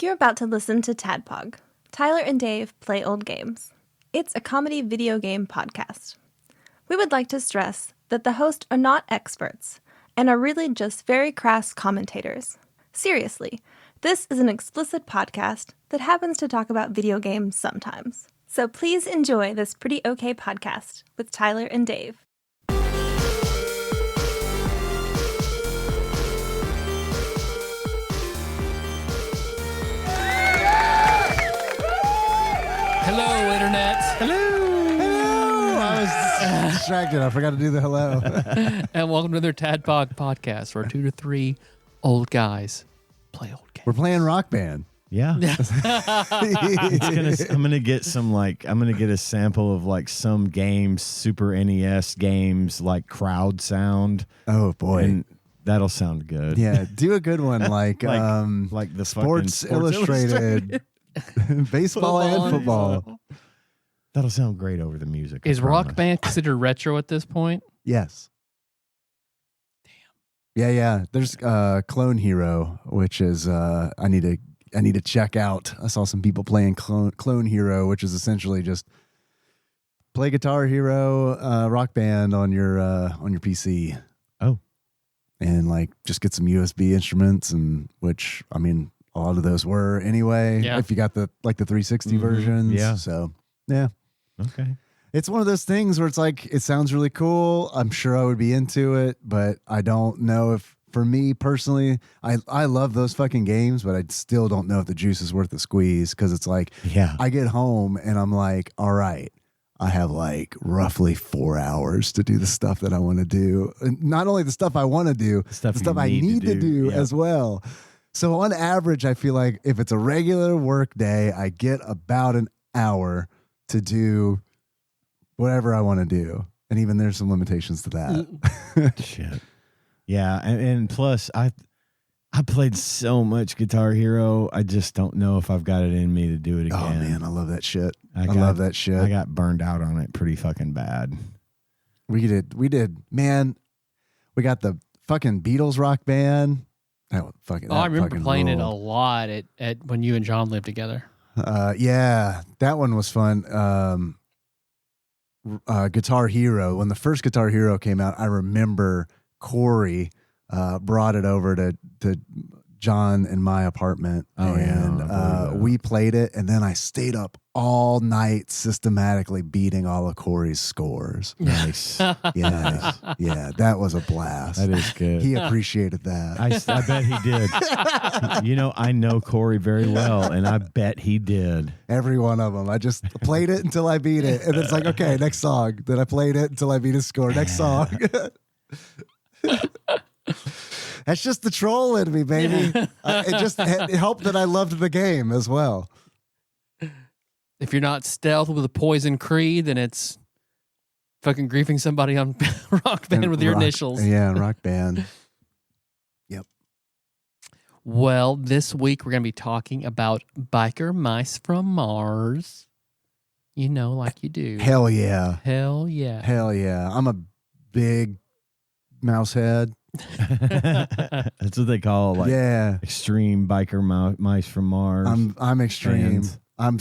You're about to listen to TADPOG. Tyler and Dave play old games. It's a comedy video game podcast. We would like to stress that the hosts are not experts and are really just very crass commentators. Seriously, this is an explicit podcast that happens to talk about video games sometimes. So please enjoy this pretty okay podcast with Tyler and Dave. Hello, Internet. Hello. Hello. I was distracted. I forgot to do the hello. And welcome to their TADPOG podcast, where 2 to 3 old guys play old games. We're playing Rock Band. Yeah. I'm gonna get a sample of like some games, Super NES games, like crowd sound. Oh boy. And that'll sound good. Yeah. Do a good one like the Sports Illustrated. Baseball and football. That'll sound great over the music. Is Rock Band considered retro at this point? Yes. Damn. Yeah. There's Clone Hero, which is I need to check out. I saw some people playing Clone Hero, which is essentially just play Guitar Hero, Rock Band on your PC. Oh. And like just get some USB instruments, and which I mean a lot of those were anyway. Yeah. If you got the 360 versions. Yeah. So yeah. Okay. It's one of those things where it's like, it sounds really cool. I'm sure I would be into it, but I don't know if, for me personally, I love those fucking games, but I still don't know if the juice is worth the squeeze, because it's like, Yeah. I get home and I'm like, all right, I have like roughly 4 hours to do the stuff that I want to do. And not only the stuff I want to do, the stuff I need to do Yep. as well. So on average, I feel like if it's a regular work day, I get about an hour to do whatever I want to do. And even there's some limitations to that. Shit. Yeah, and plus I played so much Guitar Hero, I just don't know if I've got it in me to do it again. Oh man, I love that shit. I love that shit. I got burned out on it pretty fucking bad. We did, man. We got the fucking Beatles Rock Band. I remember playing it a lot at when you and John lived together. Yeah, that one was fun. Guitar Hero. When the first Guitar Hero came out, I remember Corey brought it over to John in my apartment, we played it, and then I stayed up all night systematically beating all of Corey's scores. Nice. Yeah, yeah, that was a blast. That is good. He appreciated that. I bet he did. I know Corey very well, and I bet he did. Every one of them. I just played it until I beat it, and it's like, okay, next song. Then I played it until I beat his score. Next song. That's just the troll in me, baby. It helped that I loved the game as well. If you're not stealth with a Poison Creed, then it's fucking griefing somebody on Rock Band with your initials. Yeah, Rock Band. Yep. Well, this week we're going to be talking about Biker Mice from Mars. Like you do. Hell yeah. Hell yeah. Hell yeah. I'm a big mouse head. That's what they call extreme biker mice from Mars. I'm extreme. Fans. I'm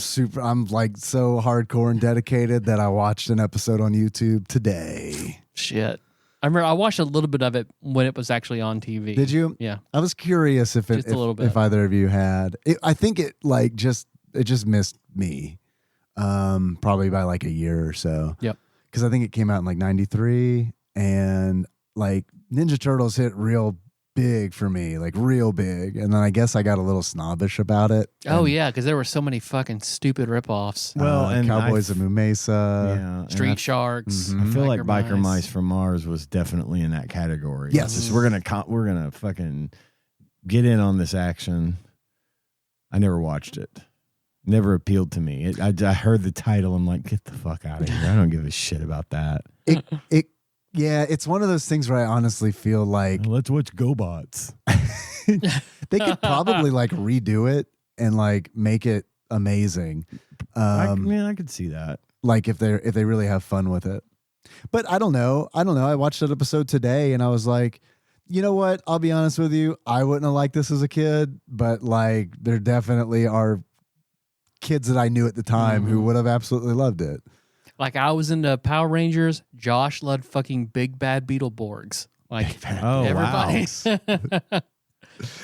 like so hardcore and dedicated that I watched an episode on YouTube today. Shit. I remember I watched a little bit of it when it was actually on TV. Did you? Yeah. I was curious if either of you had. I think it just missed me. Probably by like a year or so. Yep. Because I think it came out in like 93, and like Ninja Turtles hit real big for me, like real big. And then I guess I got a little snobbish about it. Oh, yeah, because there were so many fucking stupid ripoffs. Well, and Cowboys of Moo Mesa. Street Sharks. I feel like Biker Mice from Mars was definitely in that category. Yes. Just, we're gonna fucking get in on this action. I never watched it. Never appealed to me. I heard the title. I'm like, get the fuck out of here. I don't give a shit about that. Yeah, it's one of those things where I honestly feel like let's watch GoBots. they could probably like redo it and like make it amazing. I could see that. Like if they really have fun with it. But I don't know. I watched that episode today and I was like, You know what? I'll be honest with you. I wouldn't have liked this as a kid, but like there definitely are kids that I knew at the time who would have absolutely loved it. Like I was into Power Rangers. Josh loved fucking Big Bad Beetleborgs. Like everybody. Wow.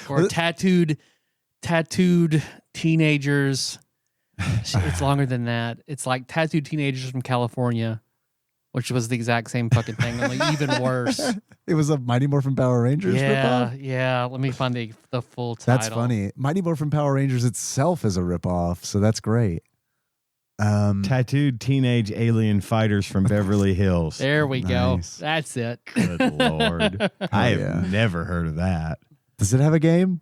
Or tattooed teenagers. It's longer than that. It's like tattooed teenagers from California, which was the exact same fucking thing, only even worse. It was a Mighty Morphin Power Rangers ripoff? Yeah. Let me find the full title. That's funny. Mighty Morphin Power Rangers itself is a ripoff, so that's great. Tattooed teenage alien fighters from Beverly Hills. There we go. Nice. That's it. Good Lord. I have never heard of that. Does it have a game?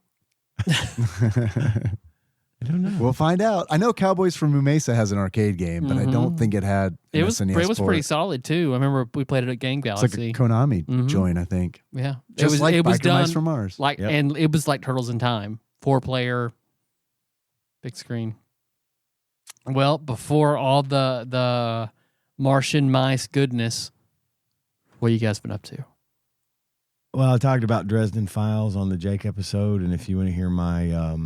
I don't know. We'll find out. I know Cowboys from Mesa has an arcade game, but I don't think it had an SNES It was pretty solid too. I remember we played it at Game It's Galaxy. like a Konami joint, I think. Yeah. Just it was Biker done Mice from Mars. like and it was like Turtles in Time. 4-player big screen. Well, before all the Martian mice goodness, what you guys been up to? Well, I talked about Dresden Files on the Jake episode, and if you want to hear my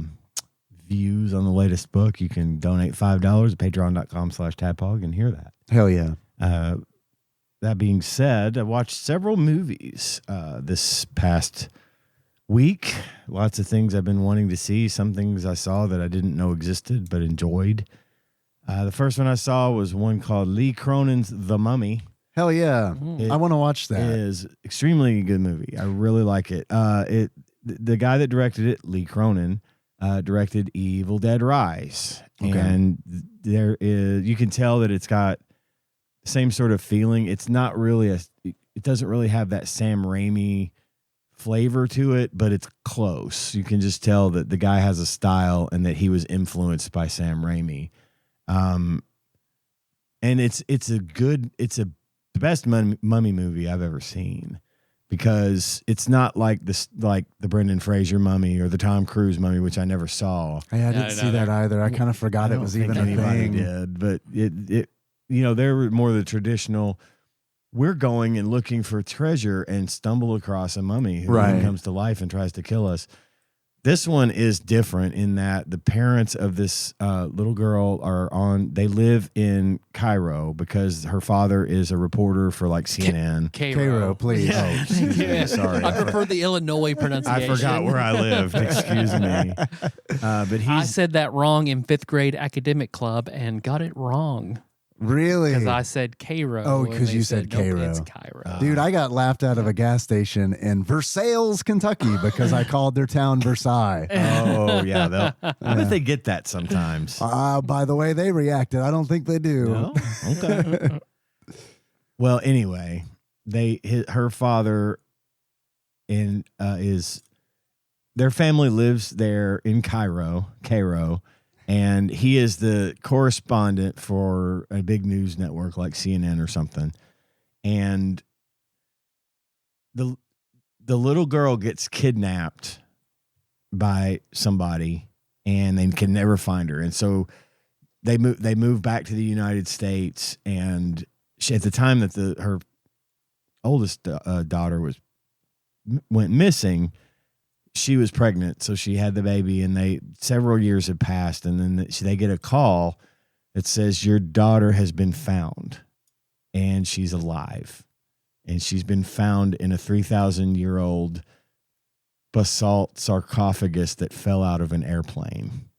views on the latest book, you can donate $5 at patreon.com/tadpog and hear that. Hell yeah. That being said, I watched several movies this past week. Lots of things I've been wanting to see. Some things I saw that I didn't know existed but enjoyed. The first one I saw was one called Lee Cronin's The Mummy. Hell yeah. I want to watch that. It is extremely good movie. I really like it. The guy that directed it, Lee Cronin, directed Evil Dead Rise. Okay. And there is, you can tell that it's got the same sort of feeling. It's not really it doesn't really have that Sam Raimi flavor to it, but it's close. You can just tell that the guy has a style and that he was influenced by Sam Raimi. And it's the best mummy movie I've ever seen, because it's not like the Brendan Fraser mummy or the Tom Cruise mummy, which I never saw. Hey, I didn't see that either. I kind of forgot it was even a thing. Did, but it they were more the traditional. We're going and looking for treasure and stumble across a mummy who comes to life and tries to kill us. This one is different in that the parents of this little girl they live in Cairo because her father is a reporter for like CNN. Cairo, please. Yeah. Oh, Yeah, sorry. I prefer the Illinois pronunciation. I forgot where I lived. Excuse me. But I said that wrong in 5th grade academic club and got it wrong. Really? Because I said Cairo. Oh, because you said nope, Cairo. it's Cairo. Dude, I got laughed out of a gas station in Versailles, Kentucky, because I called their town Versailles. Oh, yeah. I bet they get that sometimes. By the way they reacted, I don't think they do. No? Okay. Well, anyway, her father their family lives there in Cairo, and he is the correspondent for a big news network like CNN or something. And the little girl gets kidnapped by somebody, and they can never find her. And so they move back to the United States. And at the time that her oldest daughter went missing, she was pregnant, so she had the baby, and several years had passed, and then they get a call that says your daughter has been found, and she's alive, and she's been found in a 3,000-year-old basalt sarcophagus that fell out of an airplane.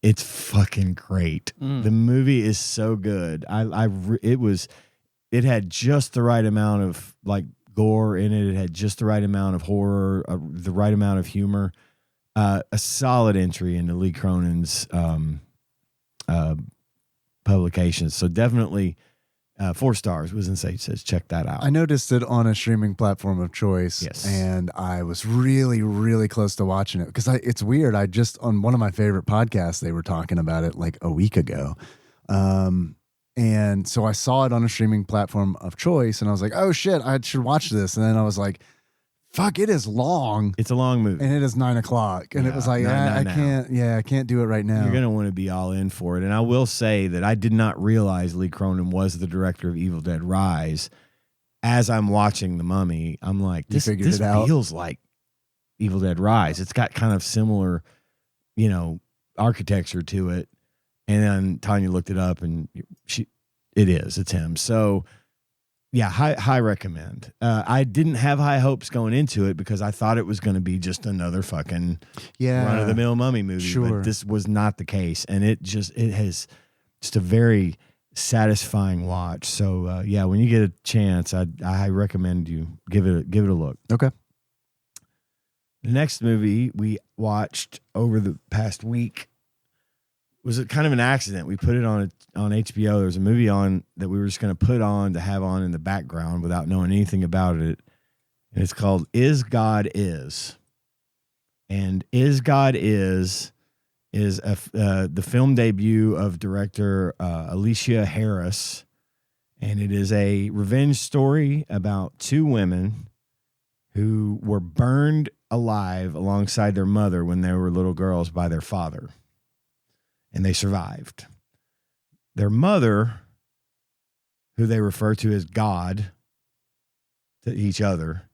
It's fucking great. The movie is so good. It had just the right amount of like gore in it. It had just the right amount of horror, the right amount of humor. A solid entry into Lee Cronin's publications. So definitely 4 stars. Wizensafe says check that out. I noticed it on a streaming platform of choice. Yes. And I was really, really close to watching it because it's weird. I just, on one of my favorite podcasts, they were talking about it like a week ago. And so I saw it on a streaming platform of choice, and I was like, oh shit, I should watch this. And then I was like, fuck, it is long. It's a long movie. And it is 9 o'clock. And it was like, I can't do it right now. You're going to want to be all in for it. And I will say that I did not realize Lee Cronin was the director of Evil Dead Rise as I'm watching The Mummy, I'm like, this figured it out? feels like Evil Dead Rise. It's got kind of similar, architecture to it. And then Tanya looked it up, and it's him. So, yeah, high recommend. I didn't have high hopes going into it because I thought it was going to be just another fucking run-of-the-mill mummy movie. Sure. But this was not the case, and it has just a very satisfying watch. So, when you get a chance, I recommend you give it a look. Okay. The next movie we watched over the past week was kind of an accident. We put it on HBO. There was a movie on that we were just going to put on to have on in the background without knowing anything about it. And it's called Is God Is. And Is God Is the film debut of director Alicia Harris. And it is a revenge story about two women who were burned alive alongside their mother when they were little girls by their father. And they survived. Their mother, who they refer to as God to each other,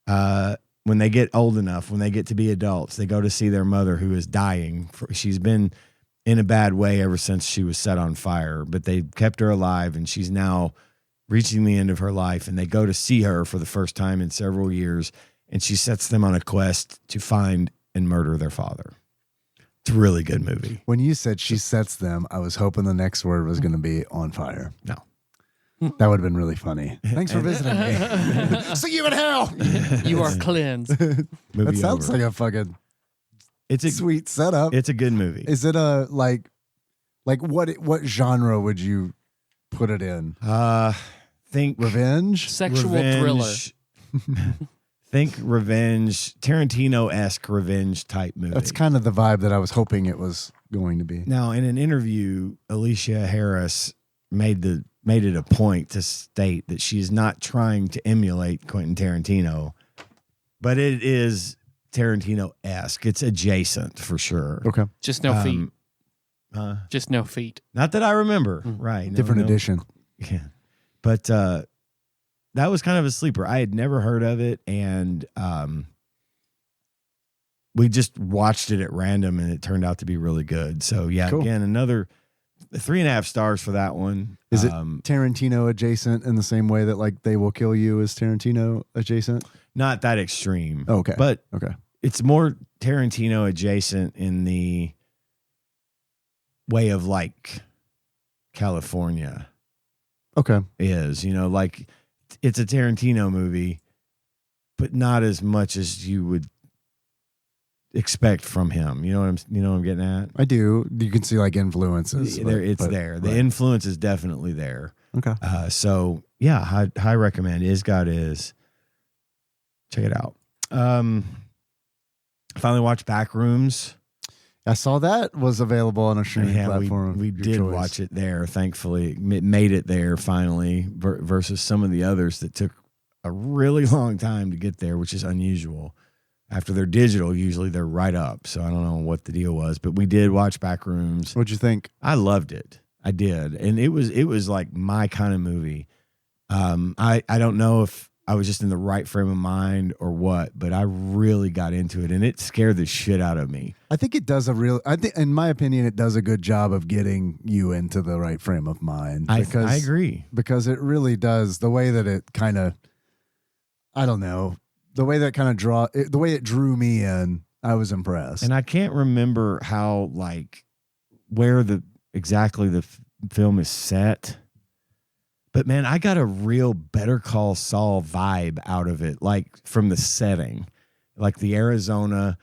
when they get old enough, when they get to be adults, they go to see their mother who is dying. She's been in a bad way ever since she was set on fire, but they kept her alive, and she's now reaching the end of her life, and they go to see her for the first time in several years, and she sets them on a quest to find and murder their father. It's a really good movie. When you said she sets them, I was hoping the next word was going to be on fire. No. That would have been really funny. Thanks for visiting me. See you in hell. You are cleansed. That sounds like a fucking sweet setup. It's a good movie. Is it a like what genre would you put it in? Think revenge, sexual thriller. Think revenge, Tarantino-esque revenge type movie. That's kind of the vibe that I was hoping it was going to be. Now, in an interview, Alicia Harris made it a point to state that she is not trying to emulate Quentin Tarantino, but it is Tarantino-esque. It's adjacent for sure. Okay. Just no feet. Just no feet. Not that I remember. Right. Different edition. Yeah. But that was kind of a sleeper. I had never heard of it, and we just watched it at random, and it turned out to be really good. So, yeah, cool. Again, another 3.5 stars for that one. Is it Tarantino adjacent in the same way that like They Will Kill You is Tarantino adjacent? Not that extreme. Okay. But okay, it's more Tarantino adjacent in the way of like California. Okay. Is, like it's a Tarantino movie, but not as much as you would expect from him. You know what I'm getting at? I do. You can see like influences. There. The influence is definitely there. Okay. So yeah, high recommend. Is God Is. Check it out. Finally watched Backrooms. I saw that was available on a streaming platform. We did watch it there. Thankfully, it made it there finally. Versus some of the others that took a really long time to get there, which is unusual. After they're digital, usually they're right up. So I don't know what the deal was, but we did watch Backrooms. What'd you think? I loved it. I did, and it was like my kind of movie. I don't know if I was just in the right frame of mind or what, but I really got into it, and it scared the shit out of me. I think it does in my opinion, it does a good job of getting you into the right frame of mind. I agree. Because it really does. The way that it kind of, I don't know, the way that kind of the way it drew me in, I was impressed. And I can't remember how, where exactly the film is set. But man, I got a real Better Call Saul vibe out of it, like from the setting, like the Arizona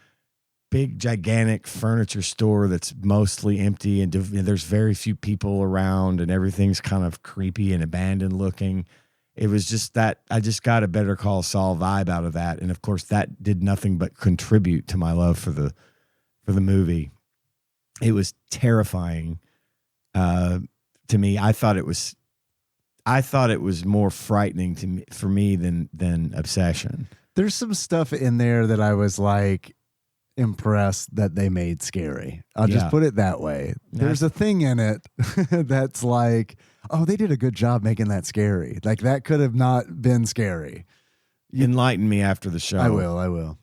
big gigantic furniture store that's mostly empty and there's very few people around and everything's kind of creepy and abandoned looking. It was just that I just got a Better Call Saul vibe out of that, and of course that did nothing but contribute to my love for the movie. It was terrifying to me. I thought it was more frightening for me than Obsession. There's some stuff in there that I was like, impressed that they made scary. I'll just put it that way. There's a thing in it that's like, oh, they did a good job making that scary. Like that could have not been scary. Enlighten me after the show. I will.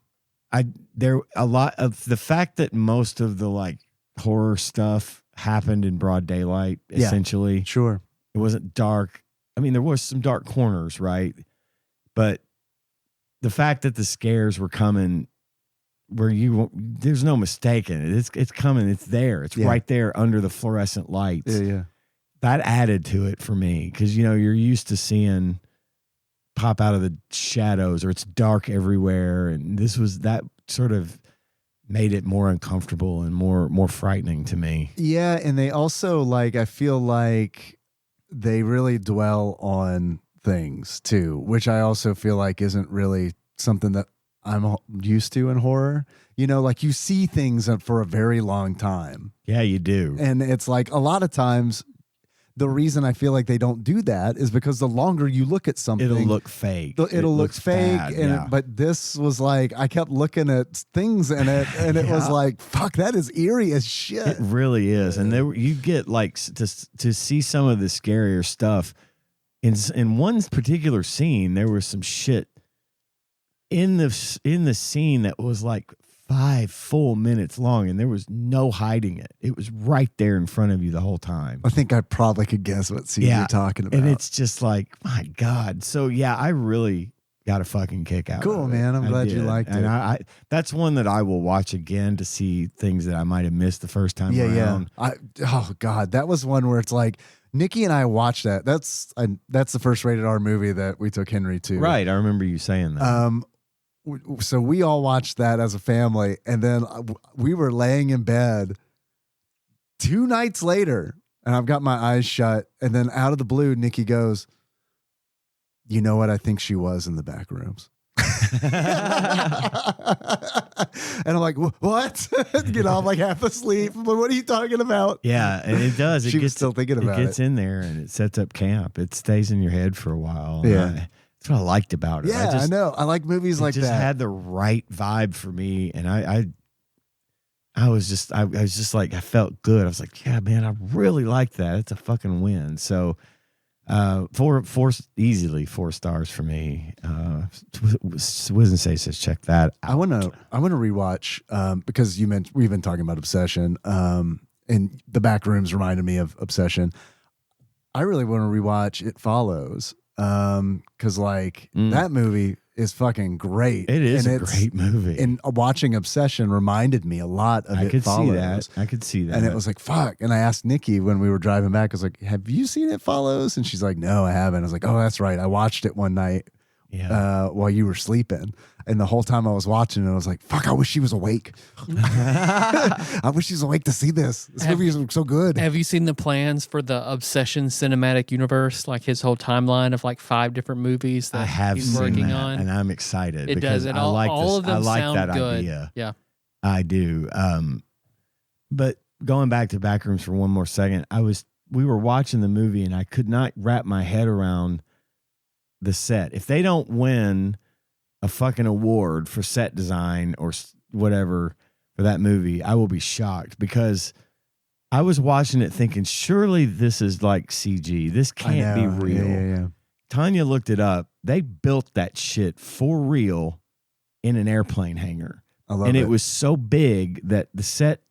There a lot of the fact that most of the like horror stuff happened in broad daylight, essentially. Sure. It wasn't dark. I mean, there was some dark corners, right? But the fact that the scares were coming where there's no mistaking it. It's coming. It's there. It's right there under the fluorescent lights. Yeah. That added to it for me because, you're used to seeing pop out of the shadows or it's dark everywhere. And that sort of made it more uncomfortable and more frightening to me. Yeah. And they also I feel like they really dwell on things too, which I also feel like isn't really something that I'm used to in horror. You see things for a very long time. Yeah, you do. And it's like a lot of times the reason I feel like they don't do that is because the longer you look at something, it'll look fake. It'll look fake. Bad, But this was I kept looking at things in it and it was like, fuck, that is eerie as shit. It really is. And you get to see some of the scarier stuff. In one particular scene, there was some shit in the scene that was like 5 full minutes long, and there was no hiding it. It was right there in front of you the whole time. I think I probably could guess what scene you're talking about. And it's just like, my God. So I really got a fucking kick out. Cool, of it. man. I'm glad you liked it. And I that's one that I will watch again to see things that I might have missed the first time around. Oh God, that was one where it's like Nikki and I watched that. That's the first rated R movie that we took Henry to. Right. I remember you saying that. So we all watched that as a family, and then we were laying in bed 2 nights later, and I've got my eyes shut, and then out of the blue, Nikki goes, "You know what? I think she was in the back rooms." And I'm like, what? I'm like half asleep. But what are you talking about? Yeah, and it does. She was still thinking about it. It gets in there and it sets up camp. It stays in your head for a while. Yeah. That's what I liked about it. Yeah, I know. I like movies like that. It just had the right vibe for me, and I was just like, I felt good. I was like, yeah, man, I really like that. It's a fucking win. So, easily 4 stars for me. Wizen says check that out. I want to rewatch because we've been talking about Obsession, and the back rooms reminded me of Obsession. I really want to rewatch It Follows. Because that movie is fucking great. It is a great movie. And watching Obsession reminded me a lot of It Follows. I could see that. And it was like, fuck. And I asked Nikki when we were driving back, I was like, have you seen It Follows? And she's like, no, I haven't. I was like, oh, that's right. I watched it one night while you were sleeping. And the whole time I was watching it, I was like, fuck, I wish she was awake. I wish she was awake to see this. This movie is so good. Have you seen the plans for the Obsession cinematic universe? Like his whole timeline of 5 different movies that he's working on? And I'm excited. It does. And all of them sound that good. Idea. Yeah. I do. But going back to Backrooms for one more second, we were watching the movie and I could not wrap my head around the set. If they don't win a fucking award for set design or whatever for that movie, I will be shocked because I was watching it thinking, surely this is like CG. This can't be real. Yeah. Tanya looked it up. They built that shit for real in an airplane hangar. I love it. It was so big that the set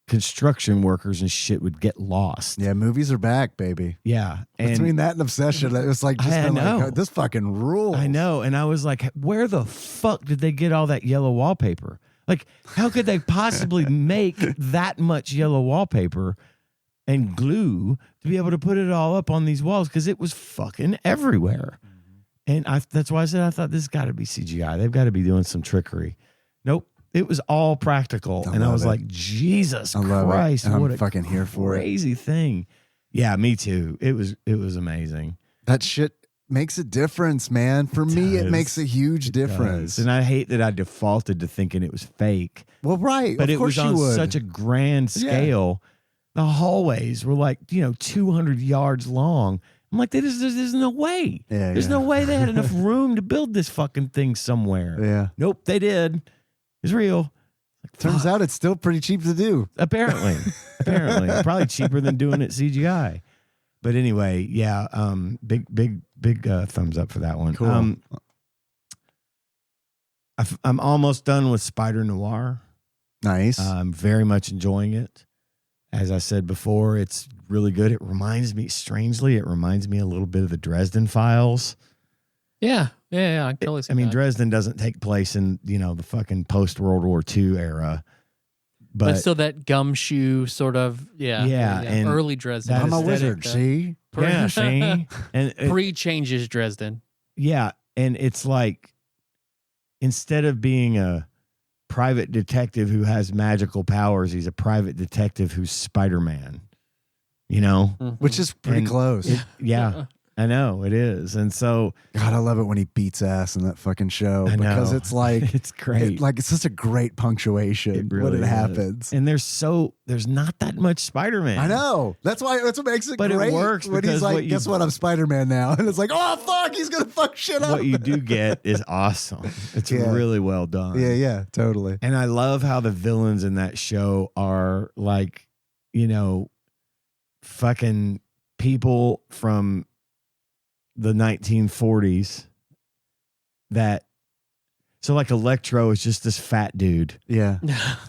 construction workers and shit would get lost. Yeah, movies are back, baby. Yeah. And between that and Obsession, it was like, this fucking rules. I know. And I was like, where the fuck did they get all that yellow wallpaper? Like, how could they possibly make that much yellow wallpaper and glue to be able to put it all up on these walls? Because it was fucking everywhere. And that's why I said I thought this got to be CGI. They've got to be doing some trickery. Nope. It was all practical. And I was like, Jesus Christ, what a fucking here for crazy thing. Yeah, me too. It was amazing. That shit makes a difference, man. For me, it makes a huge difference. And I hate that I defaulted to thinking it was fake. Well, right. But it was on such a grand scale. The hallways were 200 yards long. I'm like, there's no way. There's no way they had enough room to build this fucking thing somewhere. Yeah. Nope, they did. It's real. Turns out it's still pretty cheap to do. Apparently, probably cheaper than doing it CGI. But anyway, yeah, big thumbs up for that one. Cool. I'm almost done with Spider Noir. Nice. I'm very much enjoying it. As I said before, it's really good. It reminds me a little bit of the Dresden Files. Yeah, I totally see I mean, that. Dresden doesn't take place in, the fucking post-World War II era. But still that gumshoe sort of, and early Dresden. I'm a aesthetic, wizard, see? Yeah, see? And pre-changes Dresden. Yeah, and it's like, instead of being a private detective who has magical powers, he's a private detective who's Spider-Man, Which is pretty close. Yeah, I know it is. And so, God, I love it when he beats ass in that fucking show I know. because it's like it's great. It's such a great punctuation It really when it is. happens. And there's not that much Spider-Man. I know. That's what makes it But it great. works when because he's like, what you- guess what? I'm Spider-Man now. And it's like, oh, fuck, he's going to fuck shit up. What you do get is awesome. It's Yeah. really well done. Yeah, totally. And I love how the villains in that show are like, fucking people from the 1940s so like Electro is just this fat dude. Yeah.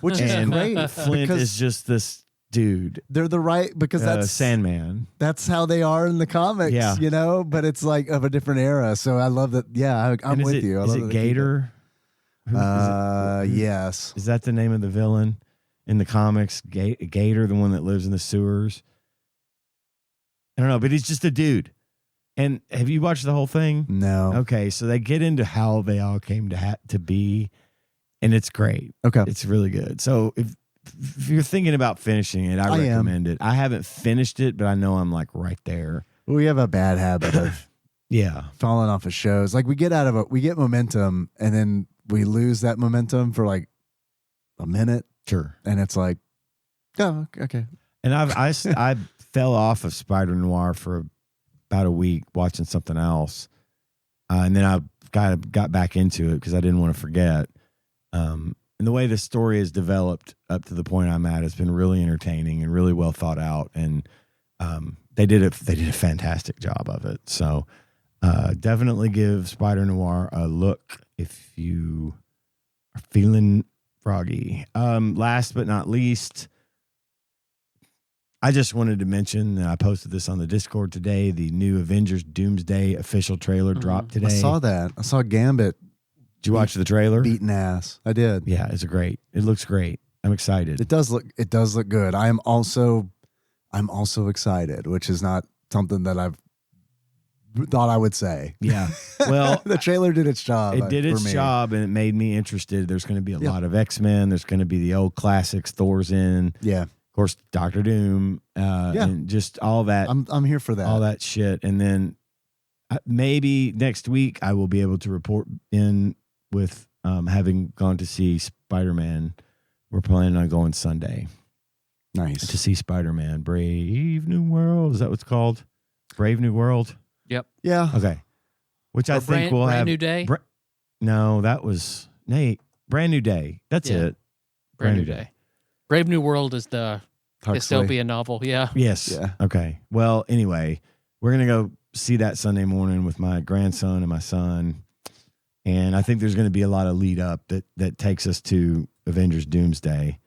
Which is And great. Flint because is just this dude. they're the right, because that's Sandman. That's how they are in the comics, Yeah. but it's like of a different era. So I love that. Yeah, I'm And with you. I Is love it that they keep Gator? Yes. Is that the name of the villain in the comics? Gator, the one that lives in the sewers? I don't know, but he's just a dude. And have you watched the whole thing? No. Okay, so they get into how they all came to be, and it's great. Okay. It's really good. So if you're thinking about finishing it, I recommend it. I haven't finished it, but I know I'm like right there. We have a bad habit of falling off of shows. Like we get momentum, and then we lose that momentum for like a minute, Sure. and it's like, oh, okay. And I fell off of Spider Noir for about a week watching something else, and then I got back into it because I didn't want to forget. And the way the story is developed up to the point I'm at has been really entertaining and really well thought out, and they did a fantastic job of it. So definitely give Spider Noir a look if you are feeling froggy. Last but not least, I just wanted to mention, and I posted this on the Discord today, the new Avengers Doomsday official trailer dropped today. I saw that. I saw Gambit Did you watch the trailer? beating ass. I did. Yeah, it's great. It looks great. I'm excited. It does look good. I'm also excited, which is not something that I've thought I would say. Yeah. Well, the trailer did its job. it did for its me. job, and it made me interested. There's going to be a Yeah. lot of X-Men. There's going to be the old classics. Thor's in. Yeah. Of course, Doctor Doom. And just all that. I'm here for that. All that shit. And then maybe next week I will be able to report in with having gone to see Spider-Man. We're planning on going Sunday Nice. to see Spider-Man. Brave New World. Is that what it's called? Brave New World? Yep. Yeah. Okay. Which I think we'll Brand have. New Day. No, that was Nate. Brand New Day. That's Yeah. it. Brand New Day. Brave New World is the Huxley. dystopia novel. Yeah. Yes. Yeah. Okay. Well, anyway, we're going to go see that Sunday morning with my grandson and my son. And I think there's going to be a lot of lead up that takes us to Avengers Doomsday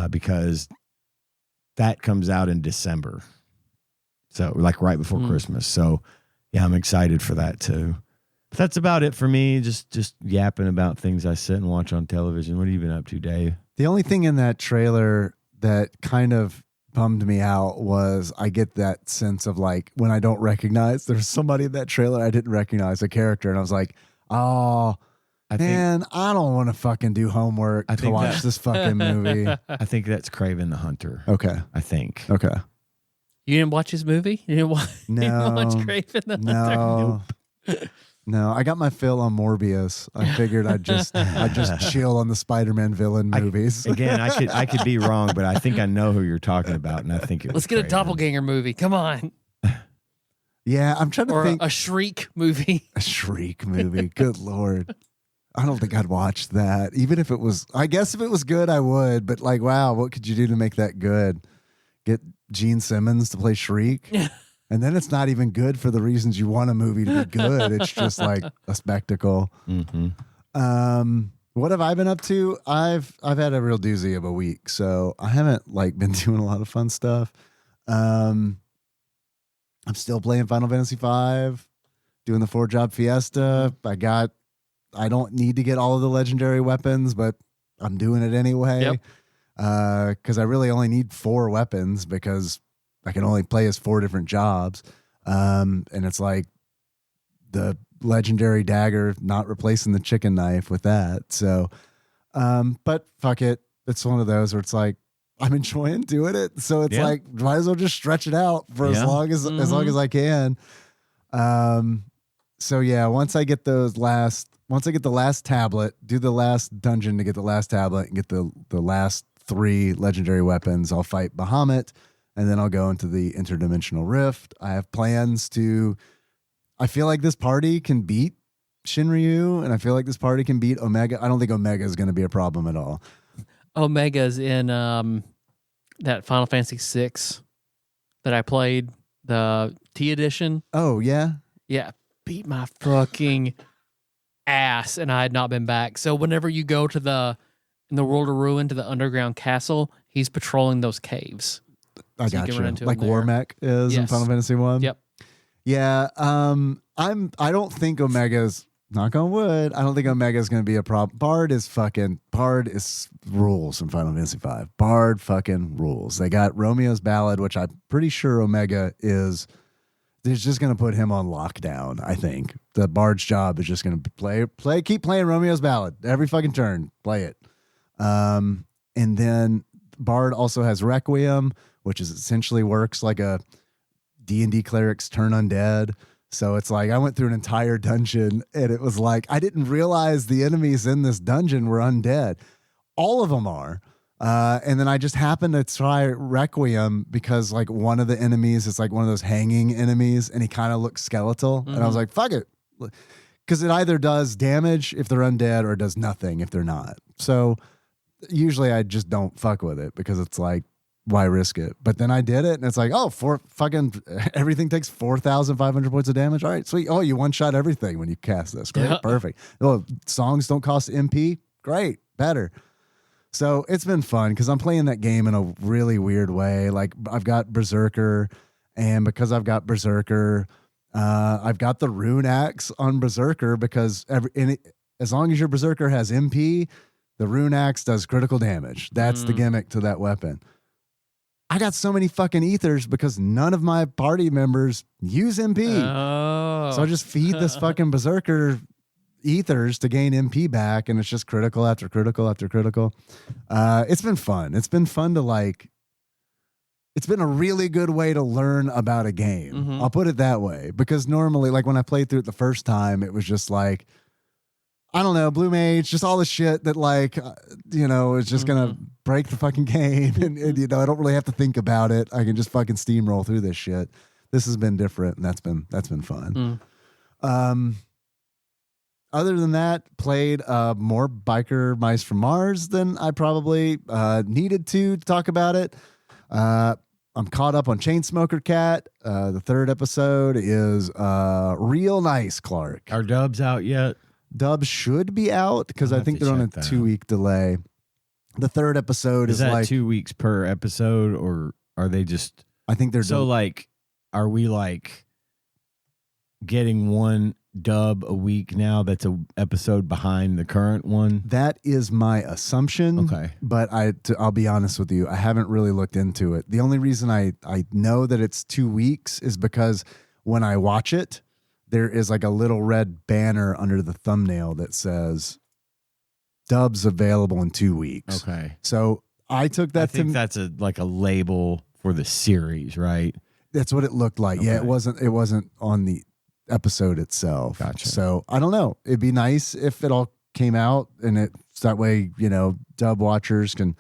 because that comes out in December. So like right before Christmas. So yeah, I'm excited for that too. But that's about it for me. Just yapping about things I sit and watch on television. What have you been up to, Dave? The only thing in that trailer that kind of bummed me out was I get that sense of like when I don't recognize there's somebody in that trailer I didn't recognize a character, and I was like, oh I man, I don't want to fucking do homework to think watch that- this fucking movie. I think that's Kraven the Hunter. Okay. I think. Okay. You didn't watch his movie? You didn't watch, you didn't watch No. Kraven the Hunter? No. No, I got my fill on Morbius. I figured I'd just chill on the Spider-Man villain movies. Again, I could be wrong, but I think I know who you're talking about, and I think it Let's get a Kraven. doppelganger movie. Come on. Yeah, I'm trying to Or think. a Shriek movie. A Shriek movie. Good Lord. I don't think I'd watch that. Even if it was, I guess if it was good, I would. But like, wow, what could you do to make that good? Get Gene Simmons to play Shriek? And then it's not even good for the reasons you want a movie to be good. It's just like a spectacle. What have I been up to? I've had a real doozy of a week, so I haven't like been doing a lot of fun stuff. I'm still playing Final Fantasy V, doing the 4-job fiesta. I don't need to get all of the legendary weapons, but I'm doing it anyway. Because I really only need 4 weapons because I can only play as 4 different jobs. And it's like the legendary dagger, not replacing the chicken knife with that. So, but fuck it. It's one of those where it's like, I'm enjoying doing it. So it's like, might as well just stretch it out for as long as I can. So yeah, once I get the last tablet, do the last dungeon to get the last tablet and get the last 3 legendary weapons, I'll fight Bahamut, and then I'll go into the interdimensional rift. I have plans I feel like this party can beat Shinryu, and I feel like this party can beat Omega. I don't think Omega is going to be a problem at all. Omega's in that Final Fantasy VI that I played, the T edition. Oh, yeah? Yeah, beat my fucking ass, and I had not been back. So whenever you go to in the World of Ruin to the underground castle, he's patrolling those caves. I got you. Like Warmech is in Final Fantasy 1? Yep. Yeah, I don't think Omega's, knock on wood, I don't think Omega's going to be a problem. Bard is rules in Final Fantasy V. Bard fucking rules. They got Romeo's Ballad, which I'm pretty sure Omega is just going to put him on lockdown, I think. The Bard's job is just going to keep playing Romeo's Ballad. Every fucking turn, play it. And then Bard also has Requiem, which is essentially works like a D&D cleric's turn undead. So it's like I went through an entire dungeon and it was like I didn't realize the enemies in this dungeon were undead. All of them are. And then I just happened to try Requiem because like one of the enemies is like one of those hanging enemies and he kind of looks skeletal. And I was like, fuck it. Because it either does damage if they're undead or it does nothing if they're not. So usually I just don't fuck with it because it's like, why risk it? But then I did it, and it's like, everything takes 4,500 points of damage. All right, sweet. Oh, you one-shot everything when you cast this. Great, perfect. Oh, songs don't cost MP. Great, better. So it's been fun because I'm playing that game in a really weird way. Like I've got Berserker, and because I've got Berserker, I've got the Rune Axe on Berserker because as long as your Berserker has MP, the Rune Axe does critical damage. That's the gimmick to that weapon. I got so many fucking ethers because none of my party members use MP. Oh. So I just feed this fucking Berserker ethers to gain MP back, and it's just critical after critical after critical. It's been fun. It's been fun to it's been a really good way to learn about a game. Mm-hmm. I'll put it that way. Because normally, like when I played through it the first time, it was just like, I don't know, Blue Mage, just all the shit that is just going to break the fucking game. And, I don't really have to think about it. I can just fucking steamroll through this shit. This has been different, and that's been fun. Other than that, played more Biker Mice from Mars than I probably needed to talk about it. I'm caught up on Chainsmoker Cat. The 3rd episode is real nice, Clark. Are dubs out yet? Dubs should be out because I think they're on a 2-week delay. The 3rd episode is that like 2 weeks per episode, or are they just? I think they're so are we getting one dub a week now? That's a episode behind the current one. That is my assumption. Okay, but I'll be honest with you, I haven't really looked into it. The only reason I know that it's 2 weeks is because when I watch it, there is like a little red banner under the thumbnail that says dubs available in 2 weeks. Okay. So I took that that's a label for the series, right? That's what it looked like. Okay. Yeah, it wasn't on the episode itself. Gotcha. So I don't know. It'd be nice if it all came out and it's that way, dub watchers can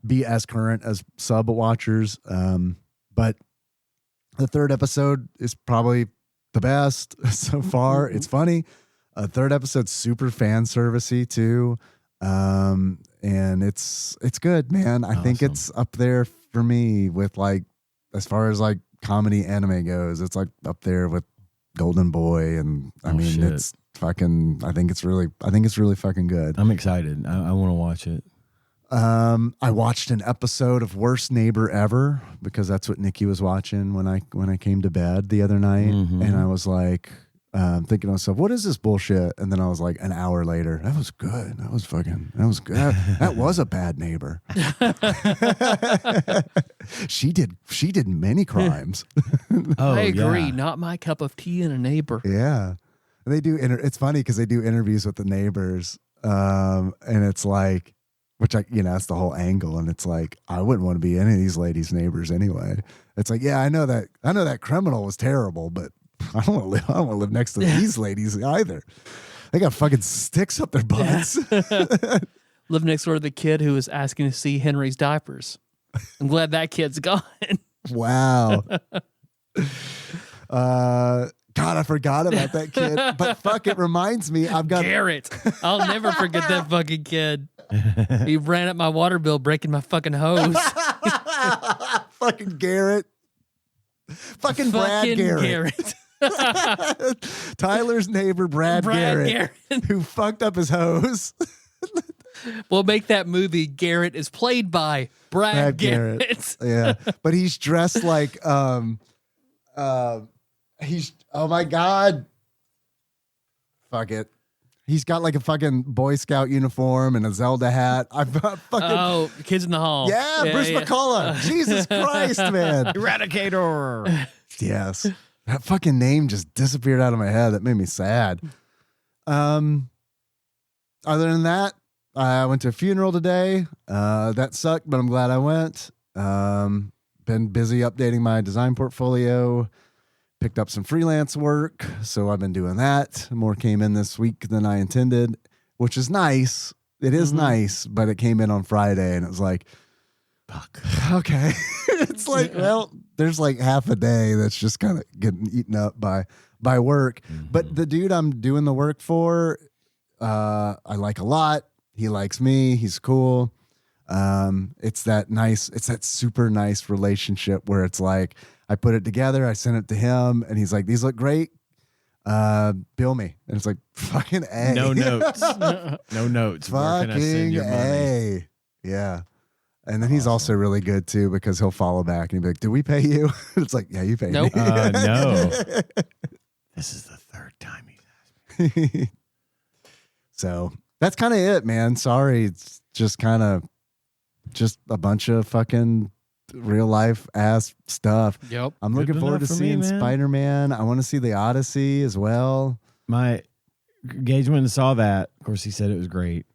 be as current as sub watchers. But the 3rd episode is probably the best so far. It's funny. Third episode's super fan servicey too. And it's good, man. I think it's up there for me with like, as far as like comedy anime goes, it's like up there with Golden Boy. And I mean, shit. it's fucking, I think it's really fucking good. I'm excited. I want to watch it. I watched an episode of Worst Neighbor Ever because that's what Nikki was watching when I came to bed the other night. And I was like, thinking to myself, what is this bullshit? And then I was like, an hour later, that was good. That was good. That was a bad neighbor. She did many crimes. I agree. Not my cup of tea and a neighbor. Yeah. They do. It's funny because they do interviews with the neighbors. And it's like, which that's the whole angle. And it's like, I wouldn't want to be any of these ladies' neighbors anyway. It's like, yeah, I know that criminal was terrible, but I don't want to live next to these ladies either. They got fucking sticks up their butts. Live next door to the kid who was asking to see Henry's diapers. I'm glad that kid's gone. Wow. God, I forgot about that kid. But fuck, it reminds me, I've got Garrett. I'll never forget that fucking kid. He ran up my water bill breaking my fucking hose. Fucking Garrett. Fucking Brad Garrett. Tyler's neighbor, Brad Garrett, who fucked up his hose. We'll make that movie. Garrett is played by Brad Garrett. Yeah, but he's dressed like he's, oh my God, fuck it. He's got like a fucking Boy Scout uniform and a Zelda hat. Kids in the Hall. Yeah, Bruce McCullough. Jesus Christ, man. Eradicator. Yes. That fucking name just disappeared out of my head. That made me sad. Other than that, I went to a funeral today. That sucked, but I'm glad I went. Been busy updating my design portfolio. Picked up some freelance work, so I've been doing that. More came in this week than I intended, which is nice. It is nice, but it came in on Friday, and it was like, fuck. Okay. It's like, well, there's like half a day that's just kind of getting eaten up by work. But the dude I'm doing the work for, I like a lot. He likes me. He's cool. It's that super nice relationship where it's like, I put it together, I sent it to him, and he's like, these look great. Bill me. And it's like, fucking A. No notes. No notes. Where can I send your money? Yeah. And then he's also really good too, because he'll follow back and he'll be like, did we pay you? It's like, yeah, you paid me. No. This is the third time he's asked me. So that's kind of it, man. Sorry. It's just kind of just a bunch of fucking real life ass stuff. Yep. I'm looking forward to seeing Spider-Man. I want to see the Odyssey as well. My Gage went and saw that. Of course, he said it was great.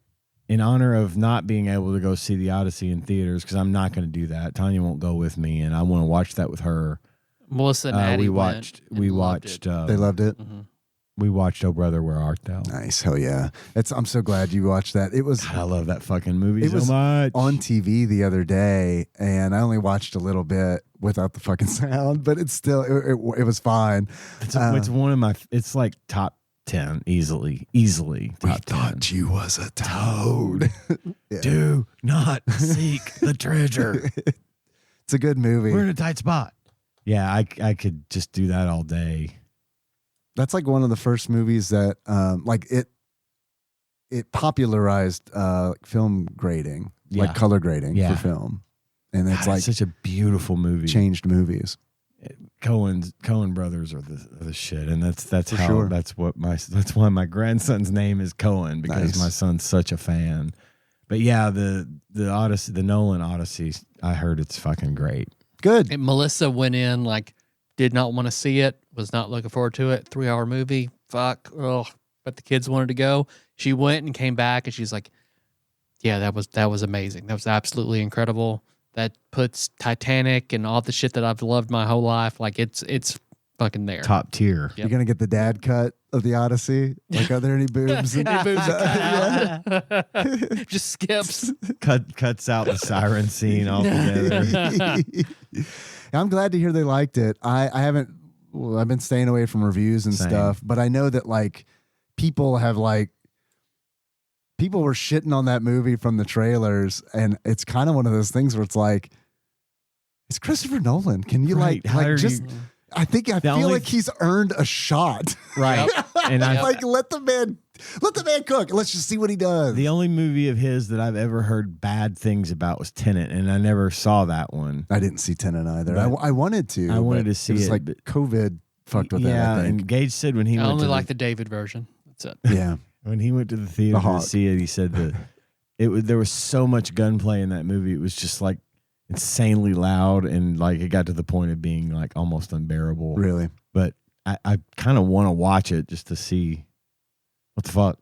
In honor of not being able to go see the Odyssey in theaters, because I'm not going to do that. Tanya won't go with me, and I want to watch that with her. Melissa and Addie we watched. They loved it. Mm-hmm. We watched Oh Brother, Where Art Thou? Nice. Hell yeah. I'm so glad you watched that. It was. God, I love that fucking movie so much. On TV the other day, and I only watched a little bit without the fucking sound, but it's still it was fine. It's one of my. It's like top 10 easily. Top 10. Thought you was a toad. Yeah. Do not seek the treasure. It's a good movie. We're in a tight spot. Yeah, I could just do that all day. That's like one of the first movies that it popularized film grading, like color grading for film. And it's like such a beautiful movie. Changed movies. Coen brothers are the shit, and that's why my grandson's name is Coen, because my son's such a fan. But yeah, the Odyssey, the Nolan Odyssey, I heard it's fucking great. Good. And Melissa went in did not want to see it, was not looking forward to it. 3-hour movie, fuck. Ugh. But the kids wanted to go. She went and came back, and she's like, "Yeah, that was amazing. That was absolutely incredible. That puts Titanic and all the shit that I've loved my whole life. Like it's fucking there. Top tier." Yep. You're gonna get the dad cut of the Odyssey. Like, are there any boobs? Any boobs? Just skips. Cuts out the siren scene altogether. I'm glad to hear they liked it. I've been staying away from reviews and stuff, but I know that like people have like, people were shitting on that movie from the trailers, and it's kind of one of those things where it's like, it's Christopher Nolan. Can you Right. I feel like he's earned a shot. Right. And I like let the man cook. Let's just see what he does. The only movie of his that I've ever heard bad things about was Tenet, and I never saw that one. I didn't see Tenet either. But I wanted to. I wanted to see it. Was it, like but- COVID fucked with that. Yeah, I think. and Gage said when he I went only to like the David version. That's it. Yeah. when he went to the theater to Hawk. see it, he said that there was so much gunplay in that movie. It was just like insanely loud, and like it got to the point of being like almost unbearable. Really. But I kind of want to watch it just to see what the fuck.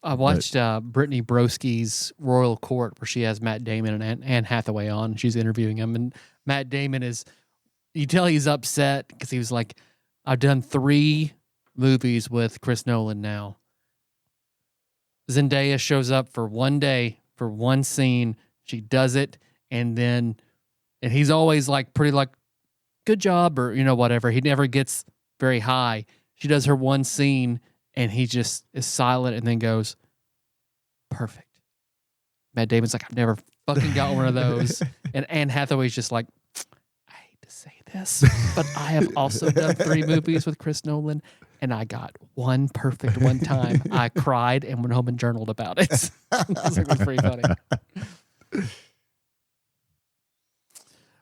I watched Brittany Broski's Royal Court, where she has Matt Damon and Anne Hathaway on. She's interviewing him, and Matt Damon you tell he's upset because he was like, I've done 3 movies with Chris Nolan now. Zendaya shows up for one day, for one scene. She does it, and he's always like pretty like, good job, or whatever. He never gets very high. She does her one scene, and he just is silent and then goes, perfect. Matt Damon's like, I've never fucking got one of those. And Anne Hathaway's just like, I hate to say this, but I have also done 3 movies with Chris Nolan, and I got one perfect one time. I cried and went home and journaled about it. It was pretty funny.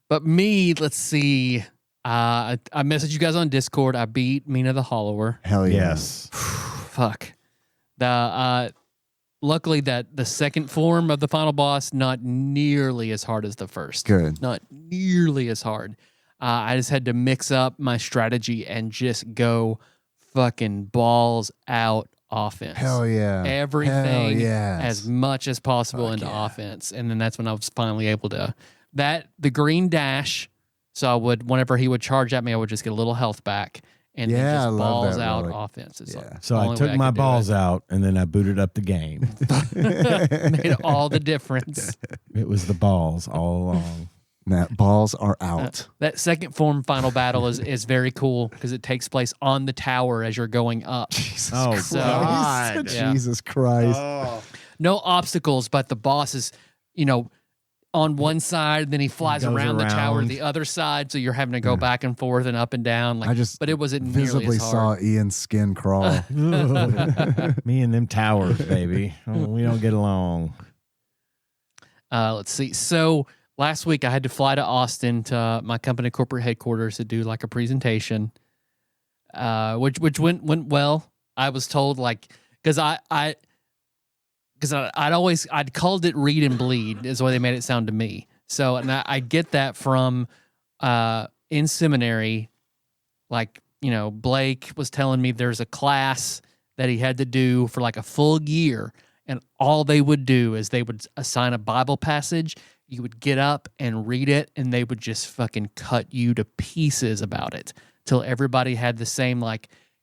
But me, let's see. I messaged you guys on Discord. I beat Mina the Hollower. Hell yeah. Yes. Fuck. Luckily that the second form of the final boss, not nearly as hard as the first. Good. Not nearly as hard. I just had to mix up my strategy and just go fucking balls out offense. Hell yeah. Everything Hell yes. as much as possible Fuck into yeah. offense. And then that's when I was finally able to the green dash. So I would, whenever he would charge at me, I would just get a little health back and Yeah, I then just love balls that, out really. offense. It's like Yeah. So the I only took way my could do balls it. out, and then I booted up the game. Made all the difference. It was the balls all along. That balls are out. That second form final battle is very cool because it takes place on the tower as you're going up. Jesus Oh, Christ. God. Yeah. Jesus Christ. No obstacles, but the boss is, on one side, then he flies Goes around the tower to around. the other side, so you're having to go back and forth and up and down. Like, I just but it wasn't nearly visibly as saw hard. Ian's skin crawl. Me and them towers, baby. Oh, we don't get along. Let's see. So last week I had to fly to Austin to my company corporate headquarters to do like a presentation, which went well. I was told because I'd called it read and bleed is the way they made it sound to me. So, and I get that from in seminary, Blake was telling me there's a class that he had to do for like a full year, and all they would do is they would assign a Bible passage. You would get up and read it, and they would just fucking cut you to pieces about it till everybody had the same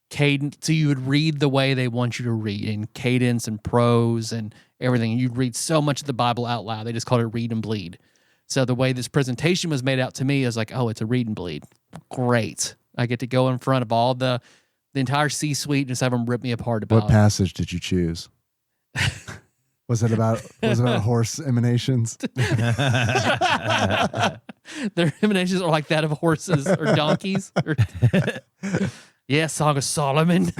cadence. So you would read the way they want you to read in cadence and prose and everything. And you'd read so much of the Bible out loud. They just called it read and bleed. So the way this presentation was made out to me is like, oh, it's a read and bleed. Great. I get to go in front of all the entire C-suite and just have them rip me apart about What passage did you choose? Was it about horse emanations? Their emanations are like that of horses or donkeys. Yeah, Song of Solomon.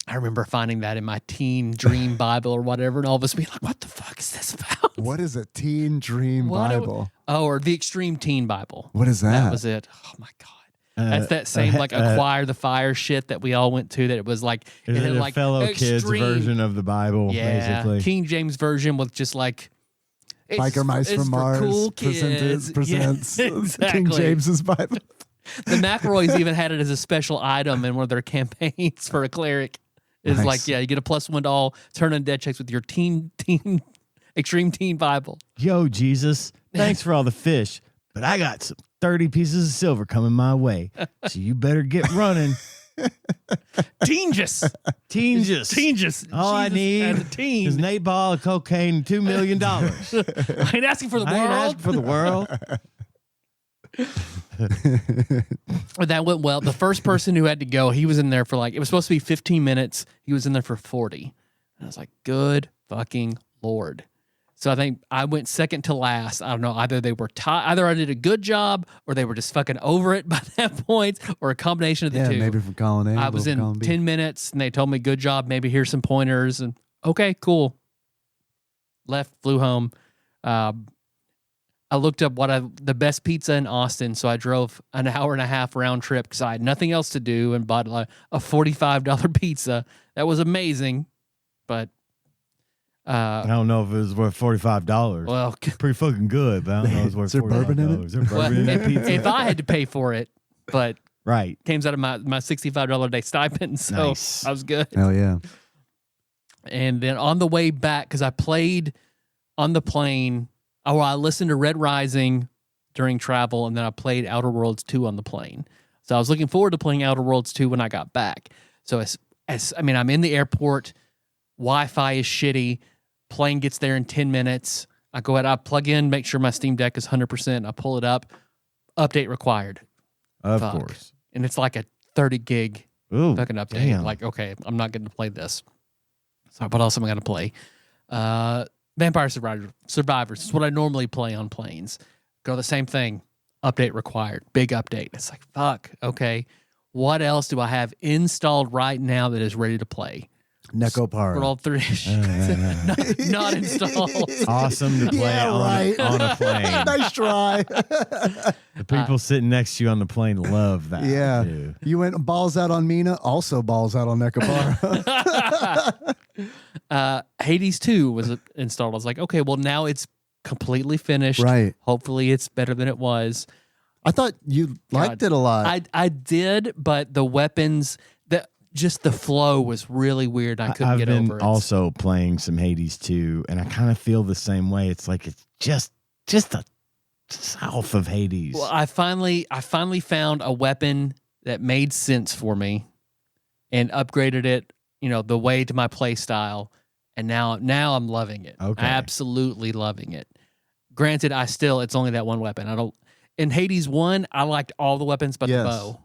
I remember finding that in my teen dream Bible or whatever, and all of us being like, what the fuck is this about? What is a teen dream Bible? Or the Extreme Teen Bible. What is that? That was it. Oh, my God. That's that same acquire the fire shit that we all went to. That it was like Is it it had a fellow kids extreme, version of the Bible, yeah, basically? King James version with just Biker Mice it's from Mars for cool kids. presents Yeah, exactly. King James's Bible. The McElroys even had it as a special item in one of their campaigns for a cleric. It's Nice. you get a +1 to all turn in dead checks with your teen Extreme Teen Bible. Yo, Jesus, thanks for all the fish, but I got some 30 pieces of silver coming my way, so you better get running. Teenjus. Teenjus. All I need as a teen. is an 8 ball of cocaine and $2 million. I ain't asking for the I ain't world. asking for the world. That went well. The first person who had to go, he was in there for it was supposed to be 15 minutes. He was in there for 40. And I was like, good fucking Lord. So I think I went second to last. I don't know. Either they were either I did a good job or they were just fucking over it by that point, or a combination of the two. Maybe from column A. I was in 10 minutes and they told me, good job. Maybe here's some pointers. And okay, cool. Left, flew home. I looked up the best pizza in Austin. So I drove an hour and a half round trip because I had nothing else to do and bought a $45 pizza. That was amazing. But I don't know if it was worth $45. well, Pretty fucking good, but I don't know if it was worth Is there bourbon in it? $45. Is there bourbon in that pizza? if I had to pay for it, but Right. came out of my $65 a day stipend, so Nice. I was good. Hell yeah. And then on the way back, because I played on the plane, I listened to Red Rising during travel, and then I played Outer Worlds 2 on the plane. So I was looking forward to playing Outer Worlds 2 when I got back. So I'm in the airport, Wi-Fi is shitty, plane gets there in 10 minutes. I go ahead, I plug in, make sure my Steam Deck is 100%. I pull it up, update required. Of Fuck. course. And it's like a 30 gig Ooh, fucking update. damn. Like, okay, I'm not getting to play this. So what else am I going to play? Vampire Survivors is what I normally play on planes. Go the same thing. Update required. Big update. It's like, fuck, okay. What else do I have installed right now that is ready to play? Necopara. Scroll through. not installed. Awesome to play Yeah, right. on a plane. Nice try. The people sitting next to you on the plane love that. Yeah. Too. You went balls out on Mina, also balls out on Necopara. Hades 2 was installed. I was like, okay, well, now it's completely finished. Right. Hopefully it's better than it was. I thought you liked it a lot. I did, but the weapons, just the flow was really weird. I couldn't get over it. I've been also playing some Hades 2, and I kind of feel the same way. It's like it's just a south of Hades. Well, I finally found a weapon that made sense for me and upgraded it, the way to my play style. And now I'm loving it. Okay. Absolutely loving it. Granted, it's only that one weapon. In Hades 1, I liked all the weapons but Yes. the bow.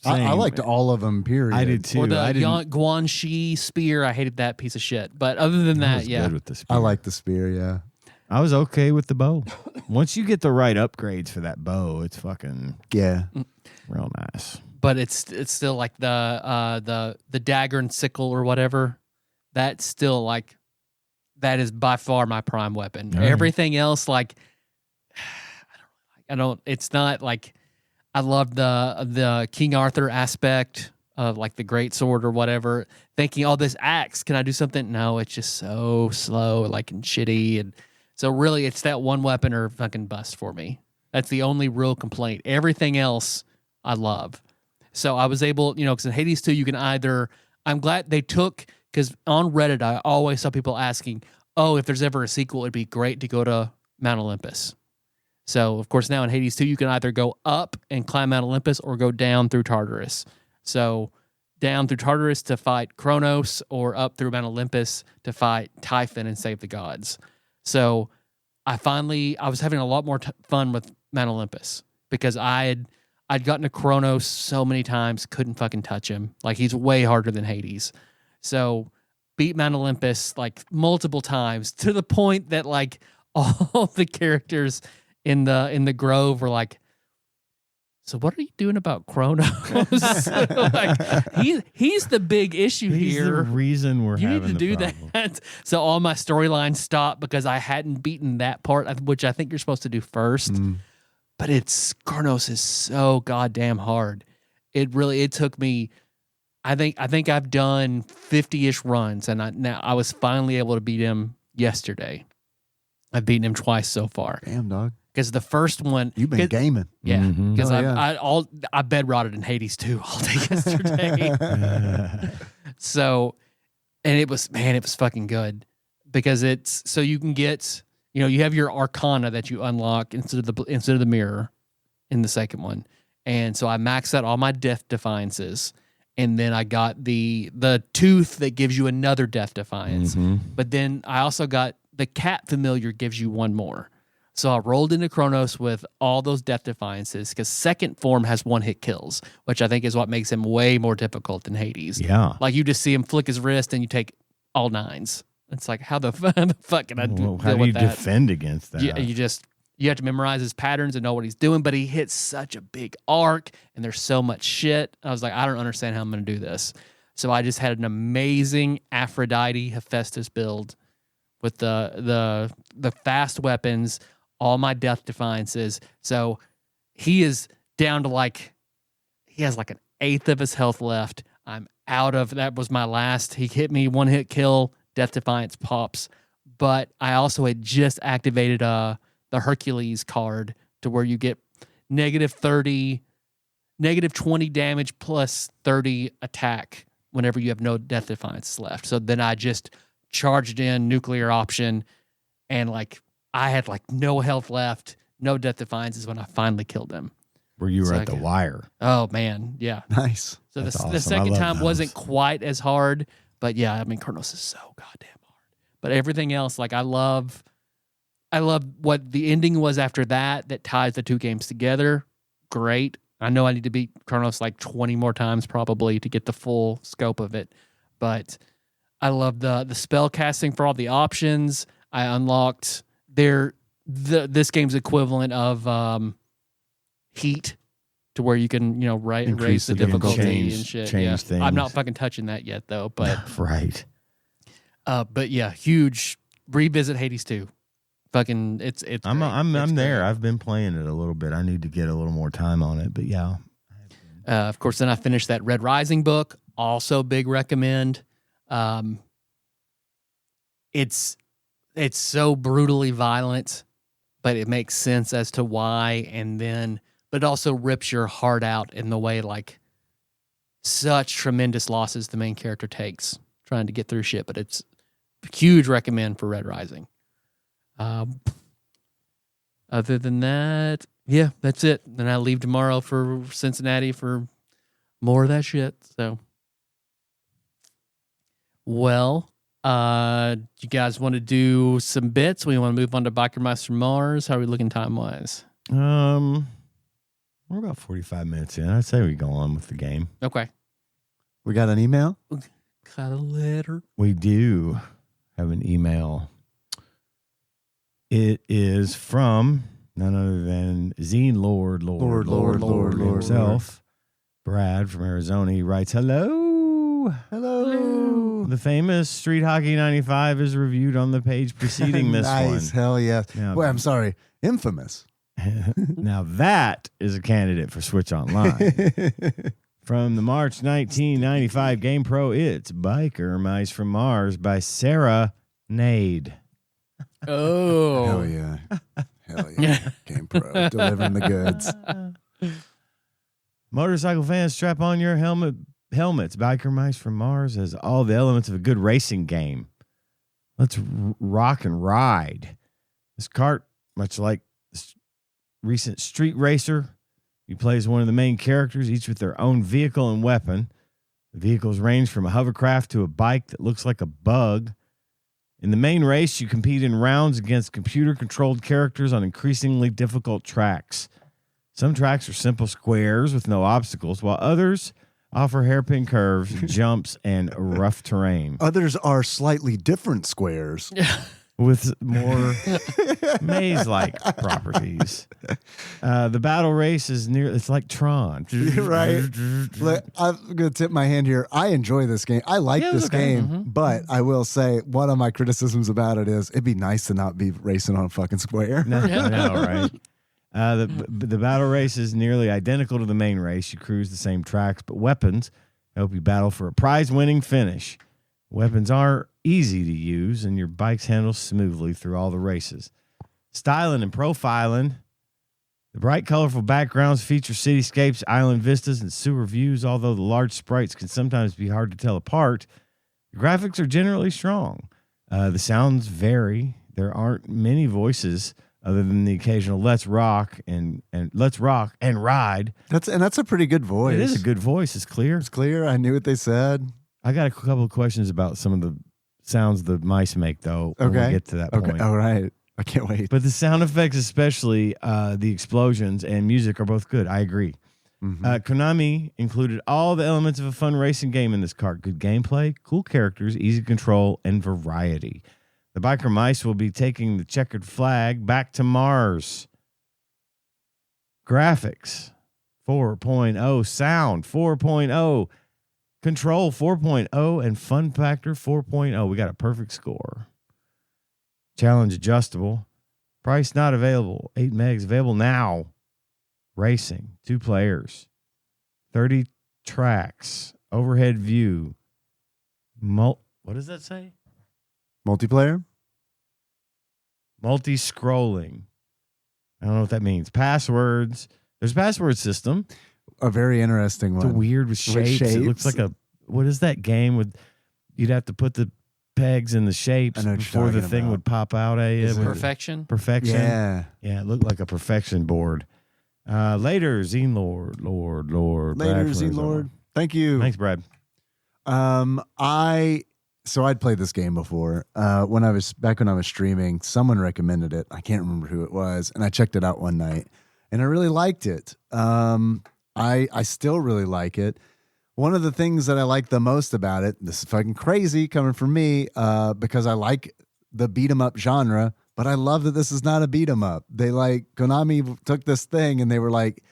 I liked all of them, period. I did too. Or the I didn't- Guanxi spear, I hated that piece of shit. But other than I that, was yeah. good with the spear. I like the spear, yeah. I was okay with the bow. Once you get the right upgrades for that bow, it's fucking Yeah. real nice. But it's still like the dagger and sickle or whatever. That's still that is by far my prime weapon. All right. Everything else, it's not like I love the King Arthur aspect of the great sword or whatever. Thinking, oh, this axe, can I do something? No, it's just so slow, and shitty. And so really it's that one weapon or fucking bust for me. That's the only real complaint. Everything else I love. So I was able, because in Hades 2, you can I'm glad they took, because on Reddit, I always saw people asking, oh, if there's ever a sequel, it'd be great to go to Mount Olympus. So, of course, now in Hades 2, you can either go up and climb Mount Olympus or go down through Tartarus. So, down through Tartarus to fight Kronos, or up through Mount Olympus to fight Typhon and save the gods. So, I was having a lot more fun with Mount Olympus because I'd gotten to Kronos so many times, couldn't fucking touch him. He's way harder than Hades. So, beat Mount Olympus multiple times to the point that all the characters in the grove were like, so what are you doing about Kronos? He's the big issue He's here. the reason we're You having need to the do problem. that. So all my storylines stopped because I hadn't beaten that part, which I think you're supposed to do first. But Kronos is so goddamn hard. It took me. I think I've done 50-ish runs, and I was finally able to beat him yesterday. I've beaten him twice so far. Damn, dog. Because the first one, You've been gaming. yeah. Mhm. Because Oh, yeah. I bed rotted in Hades too all day yesterday. So, and it was fucking good because so you can get, you have your Arcana that you unlock instead of the mirror in the second one, and so I maxed out all my death defiances, and then I got the tooth that gives you another death defiance, Mhm. but then I also got the cat familiar gives you one more. So I rolled into Kronos with all those Death Defiances because second form has 1-hit kills, which I think is what makes him way more difficult than Hades. Yeah. Like you just see him flick his wrist and you take all 9s. It's like, how the fuck can I deal how do with you that? defend against that? You have to memorize his patterns and know what he's doing, but he hits such a big arc and there's so much shit. I was like, I don't understand how I'm going to do this. So I just had an amazing Aphrodite Hephaestus build with the fast weapons, all my Death Defiances. So he is down to he has like an 1/8 of his health left. I'm out of, that was my last. He hit me 1-hit kill, Death Defiance pops. But I also had just activated the Hercules card to where you get -20 damage plus 30 attack whenever you have no Death Defiance left. So then I just charged in nuclear option and I had no health left, no Death Defiances when I finally killed him. Where you were at the wire. Oh man, yeah. Nice. So That's the awesome. second I love time those. wasn't quite as hard, but yeah, I mean Kronos is so goddamn hard. But everything else, I love what the ending was after that ties the two games together. Great. I know I need to beat Kronos 20 more times probably to get the full scope of it. But I love the spell casting for all the options. I unlocked this game's equivalent of Heat, to where you can, raise the difficulty and shit. Change things. I'm not fucking touching that yet though, but right. But yeah, huge revisit Hades 2. Fucking it's I'm there. I've been playing it a little bit. I need to get a little more time on it, but yeah. Of course, then I finished that Red Rising book. Also, big recommend. It's so brutally violent, but it makes sense as to why, but it also rips your heart out in the way such tremendous losses the main character takes trying to get through shit. But it's a huge recommend for Red Rising. Other than that, yeah, that's it. Then I leave tomorrow for Cincinnati for more of that shit. So, well, you guys want to do some bits? We want to move on to Biker Mice from Mars. How are we looking time wise? We're about 45 minutes in. I'd say we go on with the game. Okay. We got an email? Got a letter. We do have an email. It is from none other than Zine Lord himself, Brad from Arizona. He writes, Hello. The famous Street Hockey 95 is reviewed on the page preceding this nice. one. Hell yes. Now, Well, I'm sorry. Infamous. now that is a candidate for Switch Online. From the March 1995 Game Pro, it's Biker Mice from Mars by Sarah Nade. Oh. Hell yeah. Hell yeah. Game Pro. Delivering the goods. Motorcycle fans, strap on your helmets. Biker Mice from Mars has all the elements of a good racing game. Let's rock and ride. This kart, much like this recent Street Racer, you play as one of the main characters, each with their own vehicle and weapon. The vehicles range from a hovercraft to a bike that looks like a bug. In the main race, you compete in rounds against computer-controlled characters on increasingly difficult tracks. Some tracks are simple squares with no obstacles, while others offer hairpin curves, jumps, and rough terrain. Others are slightly different squares. With more maze-like properties. The battle race is it's like Tron. Right. Look, I'm going to tip my hand here. I enjoy this game. I like this game, but I will say one of my criticisms about it is it'd be nice to not be racing on a fucking square. No, I know, right? The battle race is nearly identical to the main race. You cruise the same tracks, but weapons help you battle for a prize-winning finish. Weapons are easy to use, and your bikes handle smoothly through all the races. Styling and profiling. The bright, colorful backgrounds feature cityscapes, island vistas, and sewer views. Although the large sprites can sometimes be hard to tell apart, the graphics are generally strong. The sounds vary. There aren't many voices other than the occasional "Let's rock" and "Let's rock and ride." That's a pretty good voice. It is a good voice. It's clear. It's clear. I knew what they said. I got a couple of questions about some of the sounds the mice make, though. When we get to that point. All right. I can't wait. But the sound effects, especially the explosions and music, are both good. I agree. Konami included all the elements of a fun racing game in this cart. Good gameplay, cool characters, easy control, and variety. The biker mice will be taking the checkered flag back to Mars. Graphics 4.0, sound 4.0, control 4.0, and fun factor 4.0. We got a perfect score. Challenge adjustable. Price not available. 8 megs available now. Racing, 2 players, 30 tracks, overhead view. What does that say? Multiplayer? Multi-scrolling. I don't know what that means. Passwords. There's a password system. A very interesting one. It's weird with shapes. It looks like what is that game with, you'd have to put the pegs in the shapes before the thing would pop out at you. Perfection? Perfection. Yeah. Yeah, it looked like a perfection board. Later, Zine Lord. Later, Zine Lord. Thank you. Thanks, Brad. I'd played this game before. When I was streaming, someone recommended it. I can't remember who it was, and I checked it out one night, and I really liked it. I still really like it. One of the things that I like the most about it, this is fucking crazy coming from me, because I like the beat 'em up genre. But I love that this is not a beat 'em up. Konami took this thing and they were like,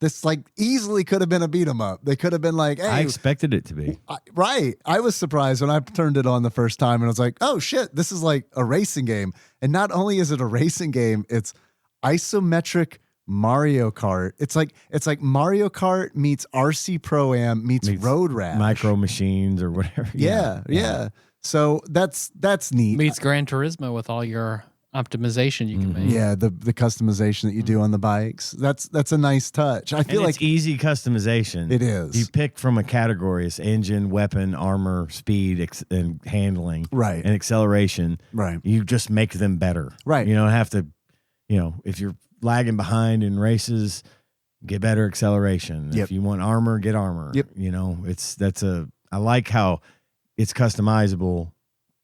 this easily could have been a beat 'em up. They could have been like, hey, I expected it to be. Right. I was surprised when I turned it on the first time and I was like, oh shit, this is like a racing game. And not only is it a racing game, it's isometric Mario Kart. It's like Mario Kart meets RC Pro-Am meets Road Rash. Micro Machines or whatever. Yeah. So that's neat. Meets Gran Turismo with all your optimization you can make. Yeah, the customization that you do on the bikes. That's a nice touch. I feel like it's easy customization. It is. You pick from a category: it's engine, weapon, armor, speed, and handling, right, and acceleration. Right. You just make them better. Right. You don't have to. If you're lagging behind in races, get better acceleration. Yep. If you want armor, get armor. Yep. I like how it's customizable,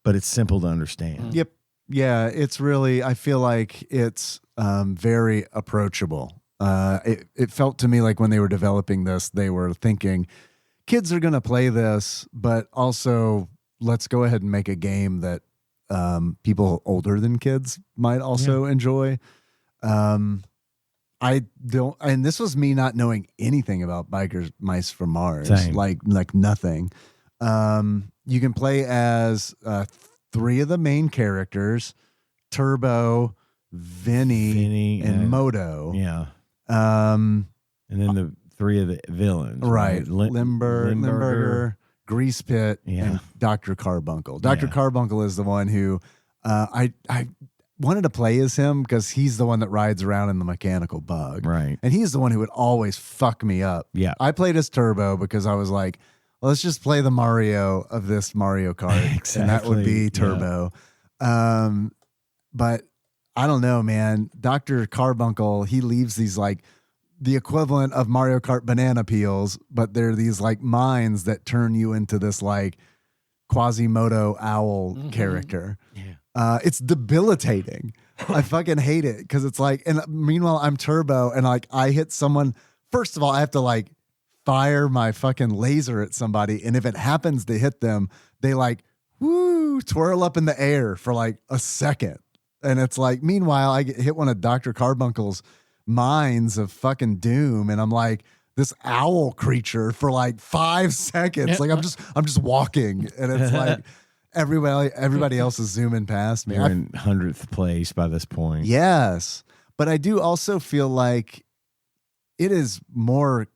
but it's simple to understand. Yep. Yeah, it's really, I feel like it's very approachable. It felt to me like when they were developing this, they were thinking, kids are going to play this, but also let's go ahead and make a game that people older than kids might also enjoy. I don't, and this was me not knowing anything about Biker Mice from Mars. Same. Like nothing. You can play as 3 of the main characters: Turbo, Vinny and Moto. Yeah. And then the 3 of the villains. Right. Limburger, Grease Pit, and Dr. Carbuncle. Dr. Carbuncle is the one who I wanted to play as him because he's the one that rides around in the mechanical bug. Right. And he's the one who would always fuck me up. Yeah. I played as Turbo because I was like, well, let's just play the Mario of this Mario Kart. Exactly. And that would be Turbo. Yeah. But I don't know, man. Dr. Carbuncle, he leaves these like the equivalent of Mario Kart banana peels, but they're these like mines that turn you into this like Quasimodo owl character. Yeah. It's debilitating. I fucking hate it because it's like, and meanwhile I'm Turbo and like I hit someone. First of all, I have to like fire my fucking laser at somebody, and if it happens to hit them, they like twirl up in the air for like a second, and it's like meanwhile I get hit one of Dr. Carbuncle's mines of fucking doom, and I'm like this owl creature for like 5 seconds. Like I'm just walking, and it's like everybody else is zooming past me. You're in 100th place by this point. Yes, but I do also feel like it is more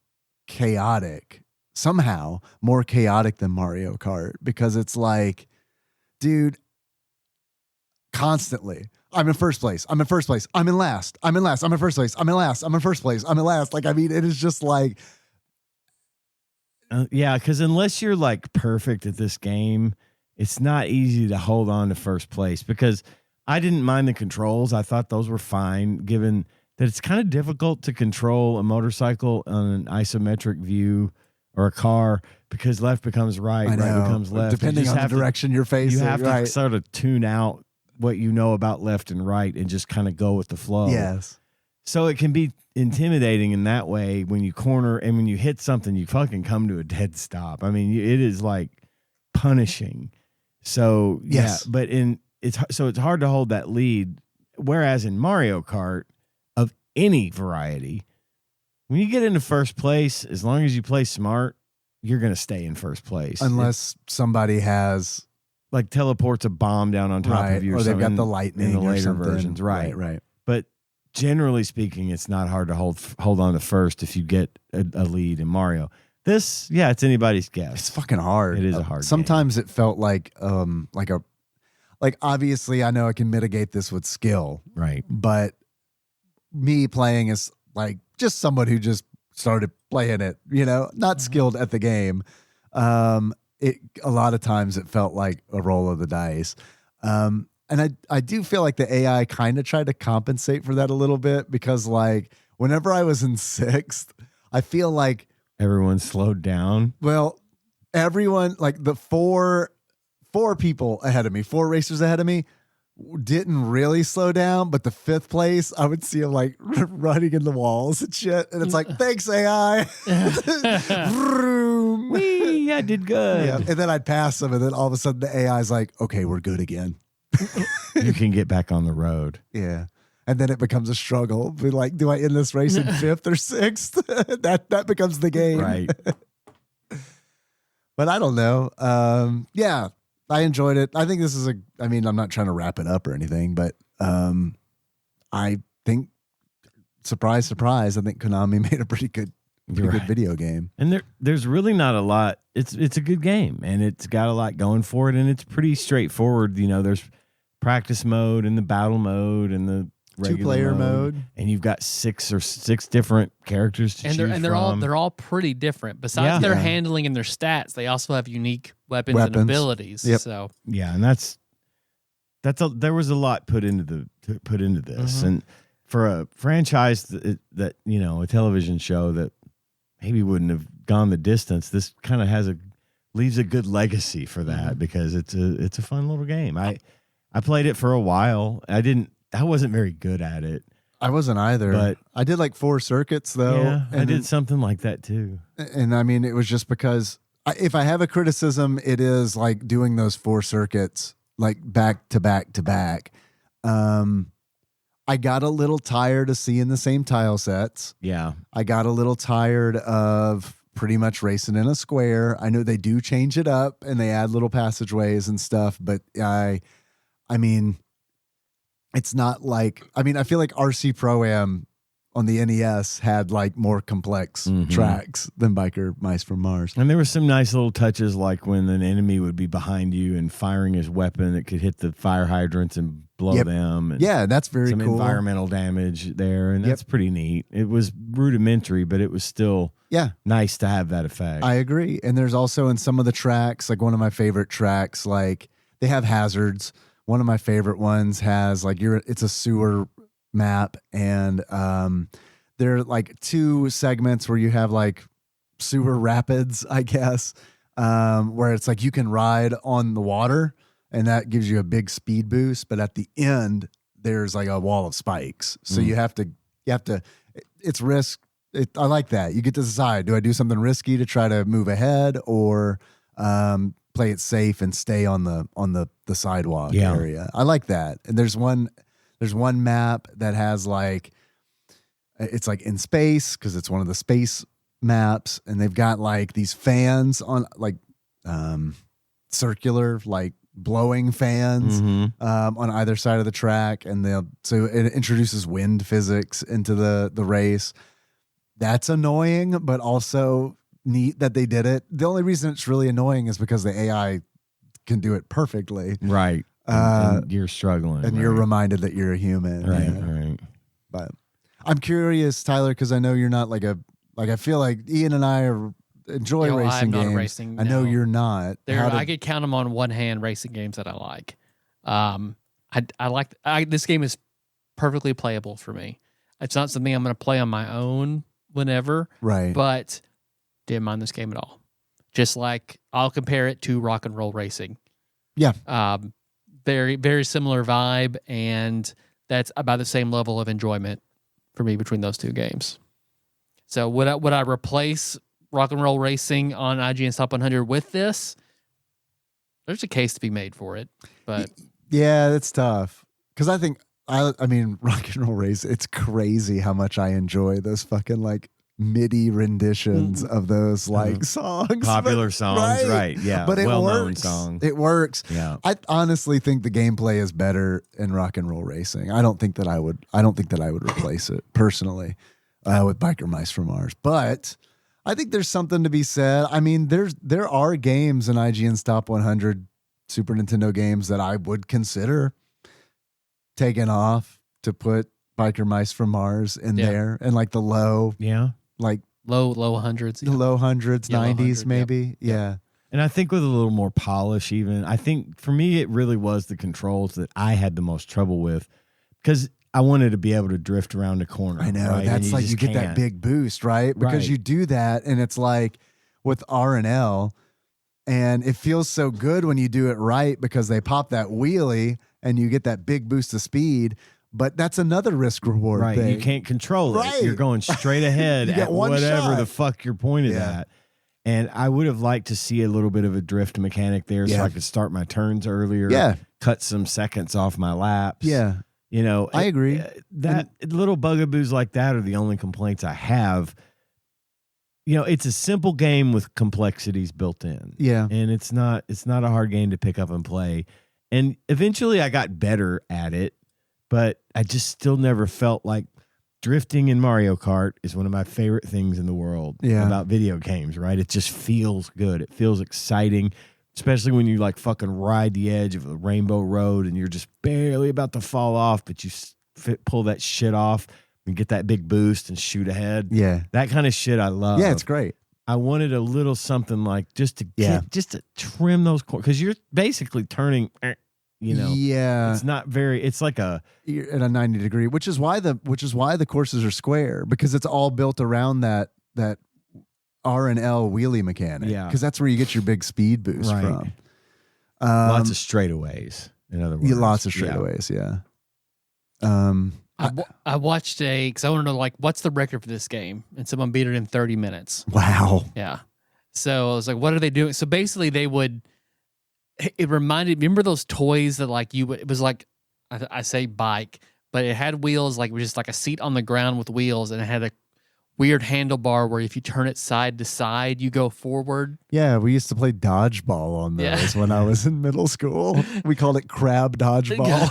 chaotic, somehow more chaotic than Mario Kart, because it's like, dude, constantly I'm in first place, I'm in first place, I'm in last, I'm in last, I'm in first place, I'm in last, I'm in first place, I'm in last. Like, I mean, it is just like yeah, because unless you're like perfect at this game, it's not easy to hold on to first place. Because I didn't mind the controls. I thought those were fine, given that it's kind of difficult to control a motorcycle on an isometric view or a car, because left becomes right, right becomes left. Depending on the direction you're facing. You have to sort of tune out what you know about left and right and just kind of go with the flow. Yes. So it can be intimidating in that way when you corner and when you hit something, you fucking come to a dead stop. I mean, it is like punishing. So Yes. yeah, but it's hard to hold that lead. Whereas in Mario Kart of any variety, when you get into first place, as long as you play smart, you're going to stay in first place. Unless somebody has like teleports a bomb down on top of you, or they've got the lightning in the or later something. versions, right? Right. But generally speaking, it's not hard to hold on to first if you get a lead in Mario. This, yeah, it's anybody's guess. It's fucking hard. It is a hard. Sometimes it felt like obviously I know I can mitigate this with skill, right? But me playing is like just someone who just started playing it, not skilled at the game. A lot of times it felt like a roll of the dice. And I do feel like the AI kind of tried to compensate for that a little bit because like whenever I was in 6th, I feel like everyone slowed down. Well, everyone, like the four people ahead of me, 4 racers ahead of me, didn't really slow down, but the 5th place, I would see them like running in the walls and shit. And it's like, thanks, AI. Vroom. Wee, I did good. Yeah. And then I'd pass them, and then all of a sudden the AI's like, okay, we're good again. You can get back on the road. Yeah. And then it becomes a struggle. Be like, do I end this race in 5th or 6th? that becomes the game. Right. But I don't know. Yeah. I enjoyed it. I think this is I'm not trying to wrap it up or anything, but I think, surprise, surprise, I think Konami made a pretty good video game. And there's really not a lot. It's a good game, and it's got a lot going for it, and it's pretty straightforward. There's practice mode and the battle mode and the regular 2-player mode, and you've got 6 different characters to choose from. And they're all pretty different. Besides their handling and their stats, they also have unique weapons. And abilities. Yep. So yeah, and there was a lot put into this, and for a franchise that a television show that maybe wouldn't have gone the distance, this kind of leaves a good legacy for that because it's a fun little game. I played it for a while. I wasn't very good at it. I wasn't either, but I did like 4 circuits though. Yeah, I did something like that too. And I mean, it was just because if I have a criticism, it is like doing those 4 circuits like back to back to back. I got a little tired of seeing the same tile sets. Yeah. I got a little tired of pretty much racing in a square. I know they do change it up and they add little passageways and stuff, but I mean, it's not like, I feel like RC Pro-Am on the NES had like more complex tracks than Biker Mice from Mars. And there were some nice little touches, like when an enemy would be behind you and firing his weapon that could hit the fire hydrants and blow them. And yeah, that's very some cool. Environmental damage there, and that's pretty neat. It was rudimentary, but it was still nice to have that effect. I agree. And there's also in some of the tracks, like one of my favorite tracks, like they have hazards. One of my favorite ones has like it's a sewer map, and there are like 2 segments where you have like sewer rapids, I guess, where it's like you can ride on the water and that gives you a big speed boost, but at the end there's like a wall of spikes, so you have to it's risk. I like that you get to decide, do I do something risky to try to move ahead or play it safe and stay on the sidewalk area. I like that. And there's one map that has like, it's like in space because it's one of the space maps, and they've got like these fans on like circular like blowing fans on either side of the track, and so it introduces wind physics into the race. That's annoying, but also neat that they did it. The only reason it's really annoying is because the AI can do it perfectly. Right. And you're struggling. And you're reminded that you're a human. Right, yeah. right. But I'm curious, Tyler, because I know you're not I feel like Ian and I enjoy racing games. I know you're not. I could count them on one hand racing games that I like. This game is perfectly playable for me. It's not something I'm going to play on my own whenever. Right. But didn't mind this game at all. Just like I'll compare it to rock and roll racing. Yeah. very, very similar vibe, and that's about the same level of enjoyment for me between those two games. So would I replace Rock and Roll Racing on IGN's Top 100 with this? There's a case to be made for it, but yeah, that's tough. Because I mean, Rock and Roll Race, it's crazy how much I enjoy those fucking like MIDI renditions of those like songs. Popular songs, right. Yeah. But it well-known works. song. It works. Yeah. I honestly think the gameplay is better in Rock and Roll Racing. I don't think that I would replace it personally with Biker Mice from Mars. But I think there's something to be said. I mean, there are games in IGN's Top 100 Super Nintendo games that I would consider taking off to put Biker Mice from Mars in there, and like the low, like low hundreds, the low hundreds, 90s maybe, yeah. And I think with a little more polish, even I think for me it really was the controls that I had the most trouble with, because I wanted to be able to drift around a corner. I know, right? that's like you get that big boost, right? Because you do that, and it's like with R and L, and it feels so good when you do it right because they pop that wheelie and you get that big boost of speed. But that's another risk reward thing. You can't control it. Right. You're going straight ahead You get at one whatever shot. the fuck you're pointed at. And I would have liked to see a little bit of a drift mechanic there so I could start my turns earlier, cut some seconds off my laps. Yeah. You know, I agree. That little bugaboos like that are the only complaints I have. You know, it's a simple game with complexities built in. Yeah. And it's not a hard game to pick up and play. And eventually I got better at it, but I just still never felt like drifting in Mario Kart is one of my favorite things in the world about video games, right? It just feels good. It feels exciting, especially when you like fucking ride the edge of a rainbow road and you're just barely about to fall off, but you pull that shit off and get that big boost and shoot ahead. Yeah. That kind of shit I love. Yeah, it's great. I wanted a little something like just to trim those corners, because you're basically turning, you know. Yeah. It's not very, it's like you're at a 90 degree, which is why the courses are square, because it's all built around that R and L wheelie mechanic. Yeah. Because that's where you get your big speed boost from. Lots of straightaways, in other words. Lots of straightaways, yeah. I watched because I want to know, like, what's the record for this game? And someone beat it in 30 minutes. Wow. Yeah. So I was like, what are they doing? So basically it reminded, remember those toys that like it was like, I say bike, but it had wheels, like it was just like a seat on the ground with wheels, and it had a weird handlebar where if you turn it side to side, you go forward. Yeah, we used to play dodgeball on those when I was in middle school. We called it crab dodgeball.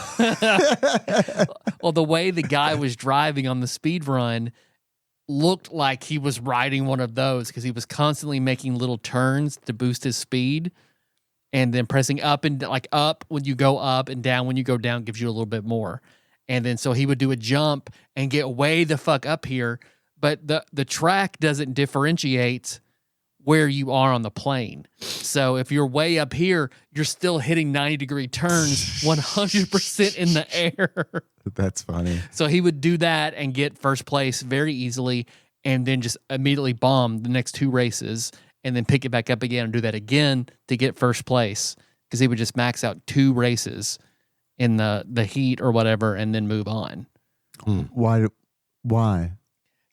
Well, the way the guy was driving on the speed run looked like he was riding one of those, because he was constantly making little turns to boost his speed, and then pressing up and like up when you go up and down when you go down gives you a little bit more. And then so he would do a jump and get way the fuck up here, but the track doesn't differentiate where you are on the plane. So if you're way up here, you're still hitting 90-degree turns 100% in the air. That's funny. So he would do that and get first place very easily, and then just immediately bomb the next two races, and then pick it back up again and do that again to get first place, because he would just max out 2 races in the heat or whatever and then move on. Why?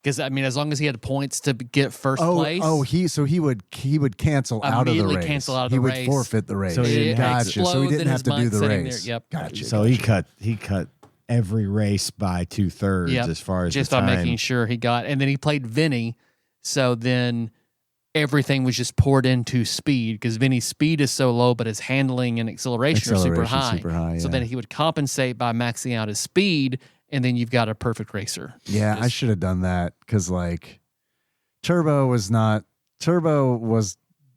Because I mean, as long as he had points to get first place. He would cancel out of the race. Cancel out of the race. He would forfeit the race. So he didn't gotcha. So he didn't have to do the race. There. Yep. Gotcha. So he cut every race by 2/3 as far as just the by time. making sure he got, and then he played Vinny, so then everything was just poured into speed, because Vinny's speed is so low, but his handling and acceleration are super high. So then he would compensate by maxing out his speed, and then you've got a perfect racer. Yeah, I should have done that, because like Turbo was.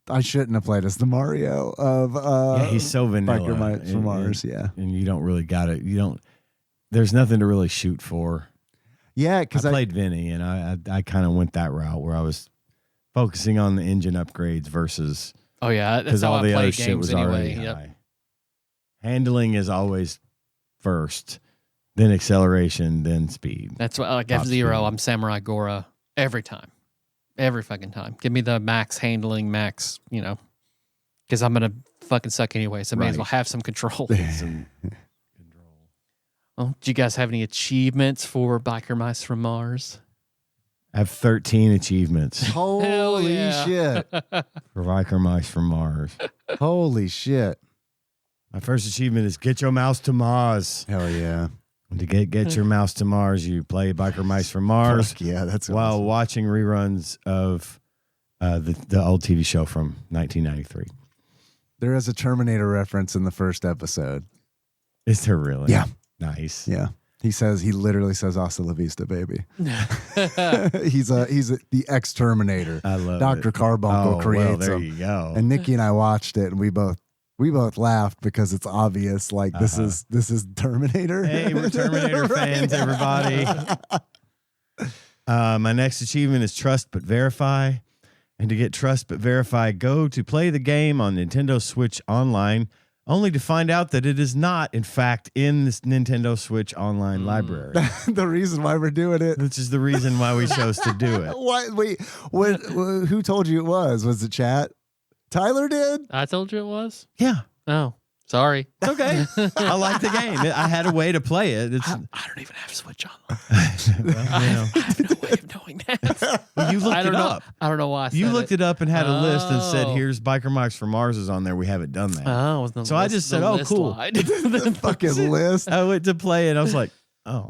I shouldn't have played as the Mario of. He's so vanilla. Biker Mice from Mars. And you don't really got it. You don't. There's nothing to really shoot for. Yeah, because I played Vinny, and I kind of went that route where I was focusing on the engine upgrades versus. Oh yeah, that's how all I the play other shit games was anyway. already Yep. high. Handling is always first, then acceleration, then speed. That's why, like Top F-Zero, speed. I'm Samurai Gora every time. Every fucking time. Give me the max handling, max, because I'm going to fucking suck anyway, so may as Right. well have some control. Some control. Oh, do you guys have any achievements for Biker Mice from Mars? I have 13 achievements Holy yeah. shit. for Biker Mice from Mars. Holy shit. My first achievement is get your mouse to Mars. Hell yeah. And to get your mouse to Mars, you play Biker Mice from Mars Fuck yeah, that's while awesome. watching reruns of the old TV show from 1993. There is a Terminator reference in the first episode. Is there really? Yeah. Nice. Yeah. He literally says "Hasta la vista, baby." he's the ex-Terminator. I love Dr. it. Carbuncle creates well, there him. you go. And Nikki and I watched it, and we both laughed because it's obvious. Like this is Terminator. Hey, we're Terminator Right. fans, everybody. My next achievement is Trust But Verify. And to get Trust But Verify, go to play the game on Nintendo Switch Online, only to find out that it is not, in fact, in this Nintendo Switch Online library, The reason why we're doing it. which is the reason why we chose to do it. Why? Wait. Who told you it was? Was it chat? Tyler did. I told you it was? Yeah. Oh, sorry. It's okay. I like the game. I had a way to play it. It's, I don't even have Switch on. well, I have no way of knowing that. Well, you looked I don't it know. up. I don't know why I said You looked it up and had a list and said, Oh. here's Biker Mice from Mars is on there. We haven't done that. Oh, it was the So I list- just said, the oh, list cool. lied. The fucking list. I went to play it. I was like, oh.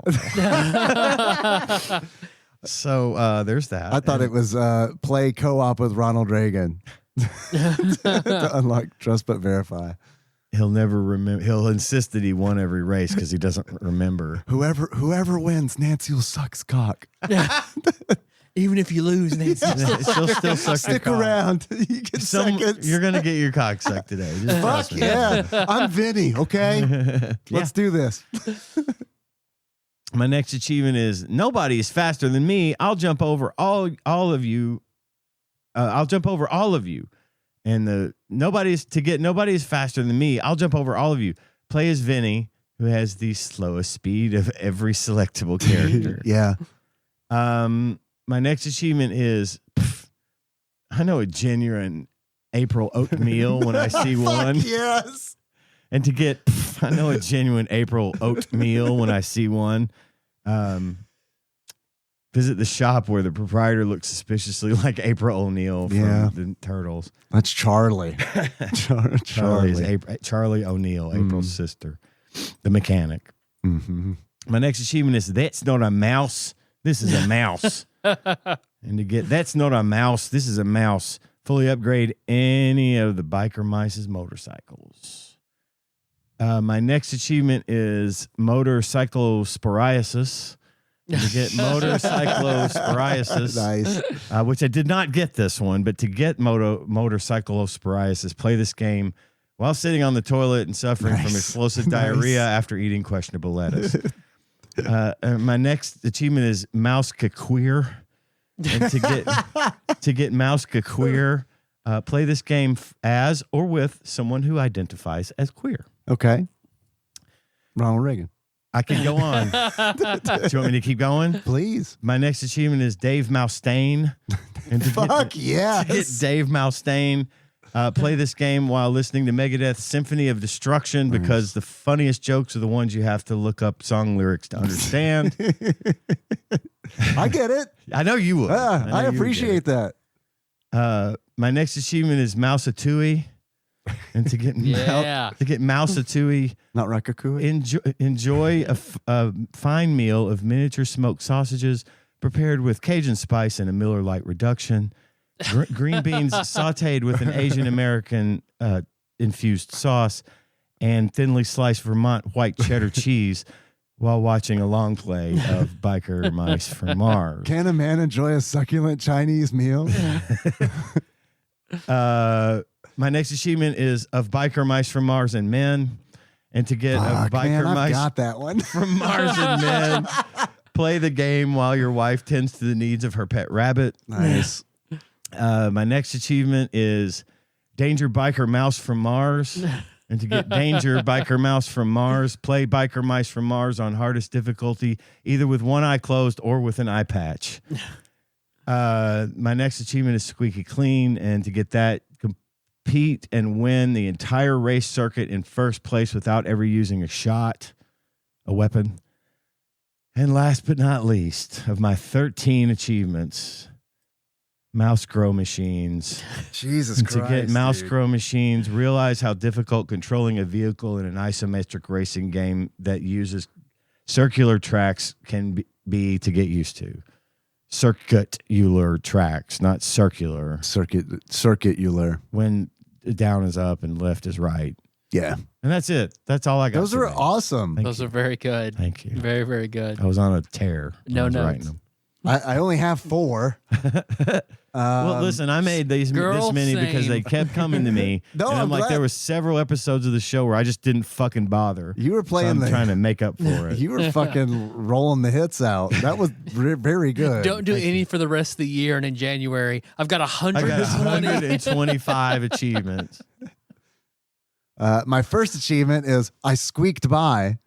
So there's that. I thought it was play co-op with Ronald Reagan to unlock Trust But Verify. He'll never remember. He'll insist that he won every race because he doesn't remember. Whoever wins, Nancy will suck his cock. Even if you lose, Nancy. She'll still suck your Stick cock. around. You get seconds. You're gonna get your cock sucked today. Just Fuck trust me. yeah. I'm Vinny, okay? Let's do this. My next achievement is nobody is faster than me. I'll jump over all of you. I'll jump over all of you. And nobody is faster than me. I'll jump over all of you. Play as Vinny, who has the slowest speed of every selectable character. Yeah. My next achievement is I know a genuine April oatmeal when I see one. Yes. And to get I know a genuine April oatmeal when I see one. Visit the shop where the proprietor looks suspiciously like April O'Neil from the Turtles. That's Charlie. Charlie O'Neil, April's sister, the mechanic. Mm-hmm. My next achievement is that's not a mouse. This is a mouse. And to get that's not a mouse. This is a mouse. Fully upgrade any of the Biker Mice's motorcycles. My next achievement is motorcyclosporiasis. To get motorcyclosporiasis, Nice. which I did not get this one, but to get motorcyclosporiasis, play this game while sitting on the toilet and suffering from explosive diarrhea after eating questionable lettuce. My next achievement is mouse queer. And to get mouse queer, play this game as or with someone who identifies as queer. Okay. Ronald Reagan. I can go on. Do you want me to keep going? Please. My next achievement is Dave Mustaine. And to Fuck to yes. get Dave Mustaine, play this game while listening to Megadeth's Symphony of Destruction because the funniest jokes are the ones you have to look up song lyrics to understand. I get it. I know you would. I know you would appreciate that. get it. My next achievement is Mousatui. And to get Mousatui, Not Rakakui. enjoy a fine meal of miniature smoked sausages prepared with Cajun spice and a Miller Lite reduction, green beans sautéed with an Asian American infused sauce, and thinly sliced Vermont white cheddar cheese while watching a long play of Biker Mice from Mars. Can a man enjoy a succulent Chinese meal? My next achievement is of Biker Mice from Mars and Men. And to get Fuck, of Biker man, I've Mice got that one. from Mars and Men, play the game while your wife tends to the needs of her pet rabbit. Nice. My next achievement is Danger Biker Mouse from Mars. And to get Danger Biker Mouse from Mars, play Biker Mice from Mars on hardest difficulty, either with one eye closed or with an eye patch. My next achievement is Squeaky Clean. And to get that compete and win the entire race circuit in first place without ever using a weapon. And last but not least, of my 13 achievements, mouse grow machines. Jesus Christ. To get mouse dude. grow machines, realize how difficult controlling a vehicle in an isometric racing game that uses circular tracks can be to get used to. Circular tracks, not circular. Circular. When down is up and left is right. Yeah. And that's it. That's all I got. Those are awesome. Those are very good. Thank you. Very, very good. I was on a tear. No notes. I only have 4. Well, listen, I made this many because they kept coming to me. No, and I'm like, glad. there were several episodes of the show where I just didn't fucking bother. You were playing so I'm trying to make up for it. You were fucking rolling the hits out. That was very good. Don't do any for the rest of the year, and in January, I've got I got 120. 125 achievements. My first achievement is I squeaked by.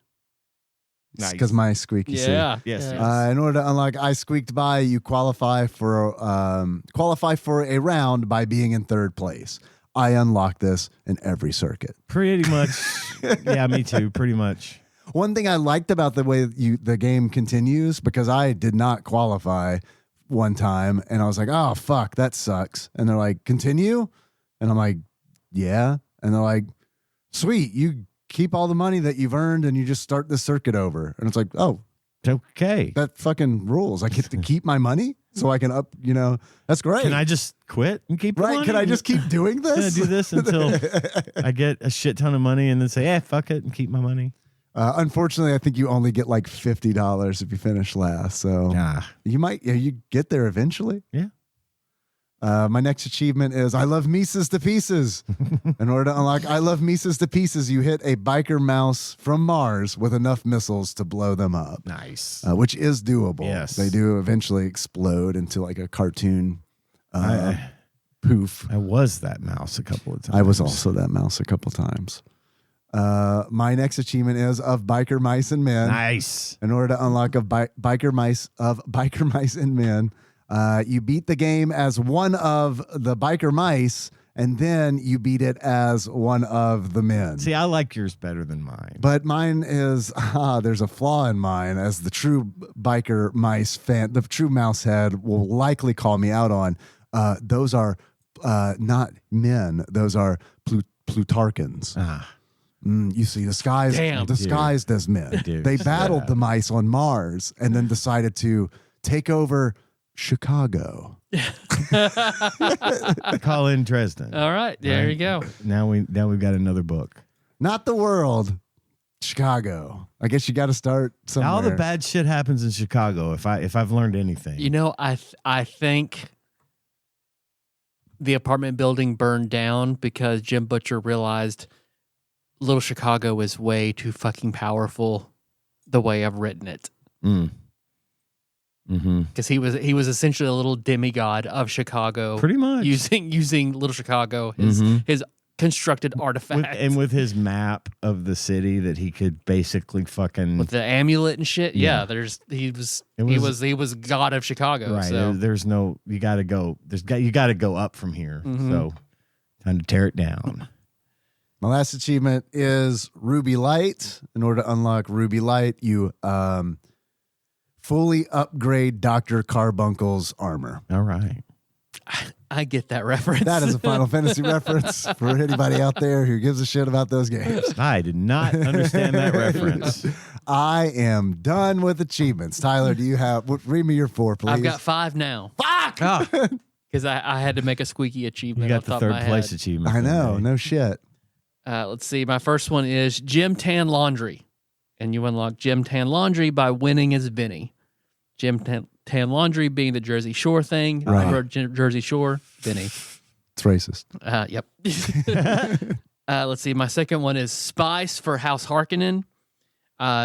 Nice. Because my squeaky Yeah. Yes. Yeah. In order to unlock I squeaked by, you qualify for a round by being in third place. I unlock this in every circuit. Pretty much. Yeah, me too. Pretty much. One thing I liked about the way the game continues, because I did not qualify one time, and I was like, oh, fuck, that sucks. And they're like, continue? And I'm like, yeah. And they're like, sweet, you keep all the money that you've earned and you just start the circuit over. And it's like, oh, Okay. that fucking rules. I get to keep my money so I can that's great. Can I just quit and keep the Right? money? Can I just keep doing Can I this? do this until I get a shit ton of money and then say, fuck it and keep my money? Unfortunately, I think you only get like $50 if you finish last. So you get there eventually. Yeah. My next achievement is I love Mises to pieces. In order to unlock I love Mises to pieces, you hit a biker mouse from Mars with enough missiles to blow them up. Nice. Which is doable. Yes. They do eventually explode into like a cartoon poof. I was that mouse a couple of times. I was also that mouse a couple times. My next achievement is of biker mice and men. Nice. In order to unlock biker mice and men, you beat the game as one of the biker mice, and then you beat it as one of the men. See, I like yours better than mine. But mine is there's a flaw in mine, as the true biker mice fan, the true mouse head will likely call me out on. Those are not men; those are Plutarchans. You see, disguised as men. They battled the mice on Mars and then decided to take over Chicago. Call in Dresden. All right. There you go. Now we've got another book. Not the world, Chicago. I guess you got to start somewhere. All the bad shit happens in Chicago. If I've learned anything, You know, I think the apartment building burned down because Jim Butcher realized Little Chicago is way too fucking powerful the way I've written it. Because he was essentially a little demigod of Chicago, pretty much using Little Chicago, his constructed artifact, with his map of the city that he could basically fucking with the amulet and shit. Yeah. He was god of Chicago. Right. So. There's no you got to go. You got to go up from here. So time to tear it down. My last achievement is Ruby Light. In order to unlock Ruby Light, you fully upgrade Dr. Carbuncle's armor. All right. I get that reference. That is a Final Fantasy reference for anybody out there who gives a shit about those games. I did not understand that reference. I am done with achievements. Tyler, do you have? Read me your 4, please. I've got 5 now. Fuck! Oh, Because I had to make a squeaky achievement. you off got the the top of third my place head. achievement. I know. today. No shit. Let's see. My first one is Jim Tan Laundry. And you unlock Jim Tan Laundry by winning as Vinny. Jim Tan Laundry being the Jersey Shore thing. Right. Jersey Shore, Vinny. It's racist. Yep. Let's see. My second one is Spice for House Harkonnen.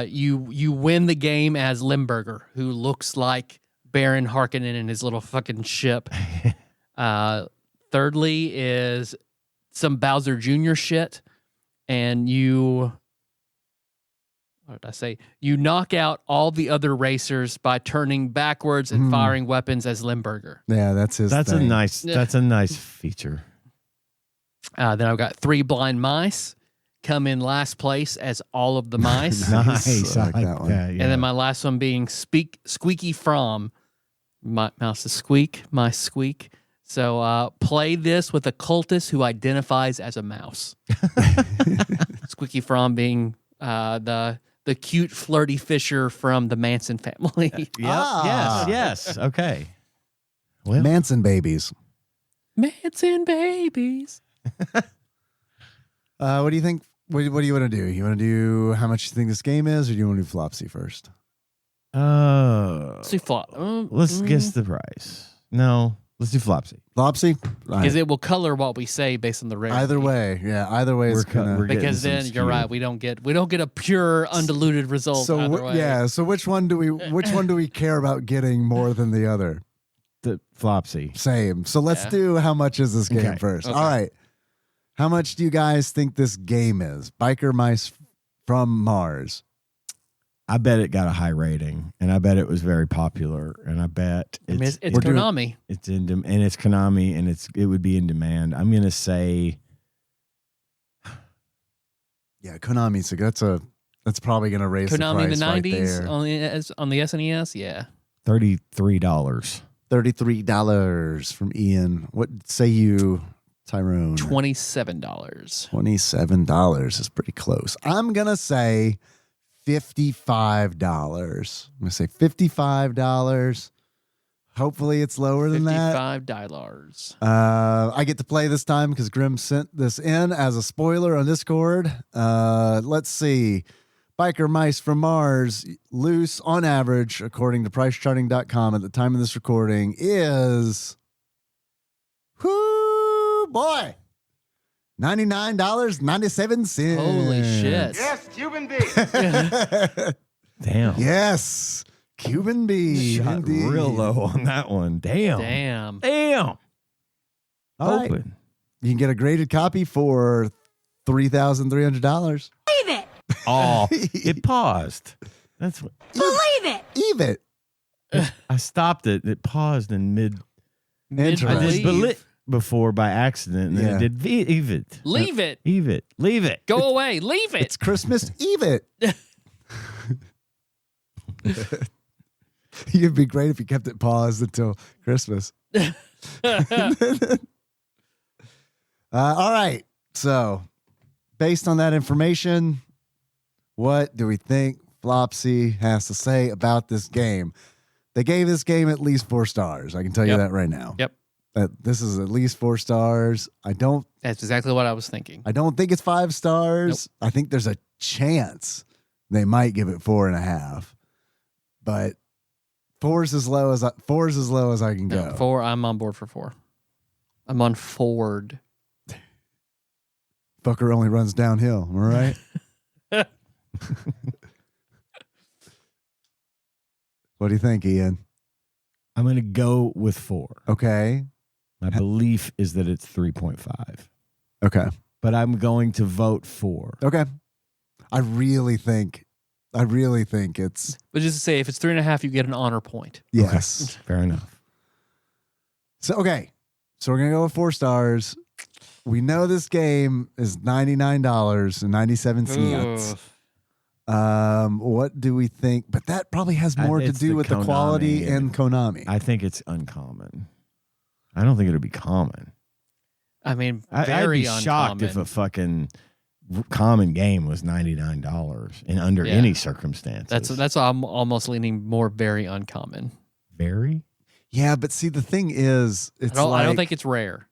You win the game as Limburger, who looks like Baron Harkonnen in his little fucking ship. Thirdly is some Bowser Jr. shit, and what did I say? You knock out all the other racers by turning backwards and firing weapons as Limburger. Yeah, that's his. That's thing. a nice feature. Then I've got 3 Blind Mice come in last place as all of the mice. Nice. I like that one. Yeah. And then my last one being Squeaky From. Mouse is squeak, mice squeak. So play this with a cultist who identifies as a mouse. Squeaky From being the cute flirty fisher from the Manson family. Yes. Okay. Well, Manson babies. Manson babies. What do you think? What do you want to do? You want to do how much you think this game is, or do you want to do Flopsy first? Let's do flop. Let's guess the price. No, let's do Flopsy. Flopsy? Because it will color what we say based on the rarity. Either way. Yeah, either way is We're gonna... Because getting then some you're right, we don't get a pure undiluted result. So either way. yeah, so which one do we care about getting more than the other? The Flopsy. Same. So let's do how much is this game Okay. first. Okay. All right. How much do you guys think this game is? Biker Mice from Mars. I bet it got a high rating, and I bet it was very popular, and I bet I mean, it's we're doing- Konami. it's and it's Konami, and it would be in demand. I'm gonna say Yeah, Konami. So that's probably gonna raise Konami in the the price 90s right on the SNES. Yeah. $33. there. $33 from Ian. What say you, Tyrone? $27. $27 is pretty close. I'm gonna say $55. I'm gonna say $55. Hopefully it's lower than that. $55. I get to play this time because Grim sent this in as a spoiler on Discord. Let's see. Biker Mice from Mars, loose on average, according to pricecharting.com at the time of this recording, is, whoo, boy, $99.97. Holy shit. Yes, Cuban B. Damn. Yes. Cuban B. Shot indeed. real low on that one. Damn. Damn. All right. Open. You can get a graded copy for $3,300. Oh, it paused. That's what Even. I stopped it. It paused in mid. Interesting. I did Leave. Belit before by accident, and then Yeah. it did Eve it. Leave it. Eve it. Leave it. Go away. Leave it. It's Christmas Eve. It'd be great if you kept it paused until Christmas. All right. So, based on that information, what do we think Flopsy has to say about this game? They gave this game at least 4 stars. I can tell you Yep. that right now. Yep. This is at least 4 stars. I don't That's exactly what I was thinking. think it's 5 stars. I think there's a chance they might give it 4.5. But 4 is as low as I can go. No, 4. I'm on board for 4. I'm on Ford. Fucker only runs downhill. Am I right? What do you think, Ian? I'm going to go with 4. Okay. My belief is that it's 3.5, Okay. but I'm going to vote 4. Okay. I really think it's But just to say, if it's 3.5, you get an honor point. yes. Fair enough. So okay. So we're gonna go with 4 stars. We know this game is $99.97. What do we think? But that probably has more to It's do the with the quality Konami. and Konami. I think it's uncommon. I don't think it'll be common. I mean, I'd very be shocked if uncommon. a fucking common game was $99 in under Yeah. any circumstances. That's I'm almost leaning more very uncommon. very. Yeah, but see, the thing is, it's I don't think it's rare.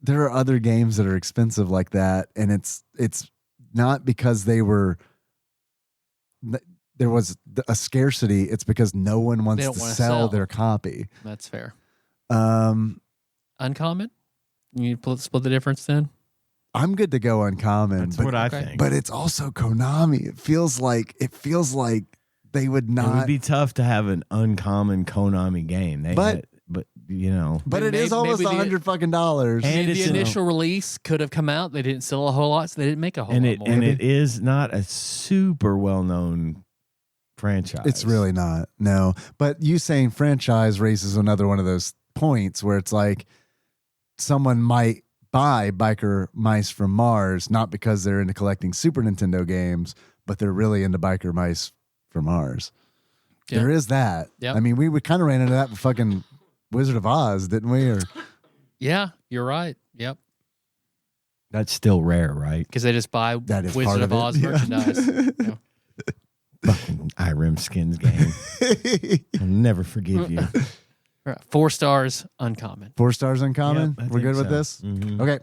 there are other games that are expensive like that, and it's not because there was a scarcity. It's because no one wants don't to wanna sell sell. their copy. That's fair. I'm Uncommon? You split the difference then? good to go uncommon, That's but what I okay. think. but it's also Konami. It feels like they would it not. would be tough to have an uncommon Konami game. But you know, but it is Maybe almost the- $100 fucking dollars. And Maybe it's the in- initial release could have come out. They didn't sell a whole lot, so they didn't make a whole lot more. and it is not a super well known franchise. It's really not. No. But you saying franchise raises another one of those points where it's like someone might buy Biker Mice from Mars, not because they're into collecting Super Nintendo games, but they're really into Biker Mice from Mars. Yep. There is that. Yep. I mean, we kind of ran into that with fucking Wizard of Oz, didn't we? Or Yeah, you're right. Yep. That's still rare, right? Because they just buy That is Wizard part of of it. Oz Yeah. merchandise. Yeah. Fucking Irem Skins game. I'll never forgive you. All right, 4 stars, uncommon. 4 stars uncommon. Yep, I We're good think with so. this? Mhm. Okay.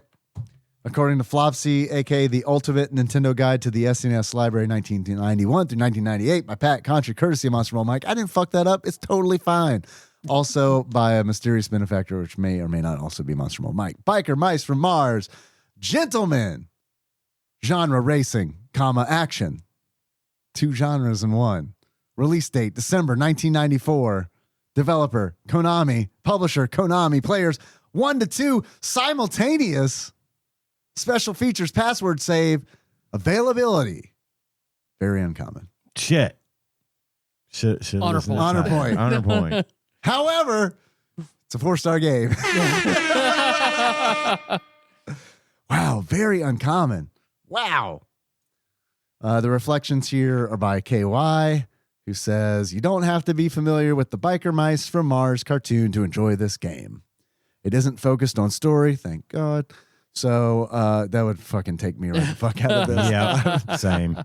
According to Flopsy, aka the Ultimate Nintendo Guide to the SNES Library 1991 through 1998 by Pat Contry, courtesy of Monster Roll Mike. I didn't fuck that up. It's totally fine. Also by a mysterious benefactor, which may or may not also be Monster Roll Mike. Biker Mice from Mars. Gentlemen. Genre racing, comma, action. 2 genres in one. Release date, December 1994. Developer, Konami. Publisher, Konami. Players, 1 to 2. Simultaneous. Special features, password save. Availability. Very uncommon. Shit. Should Honor listen to point. Honor the title. point. Honor point. However, it's a 4-star game. Wow, very uncommon. Wow. The reflections here are by KY, who says, you don't have to be familiar with the Biker Mice from Mars cartoon to enjoy this game. It isn't focused on story, thank God. So that would fucking take me right the fuck out of this. Yeah, same.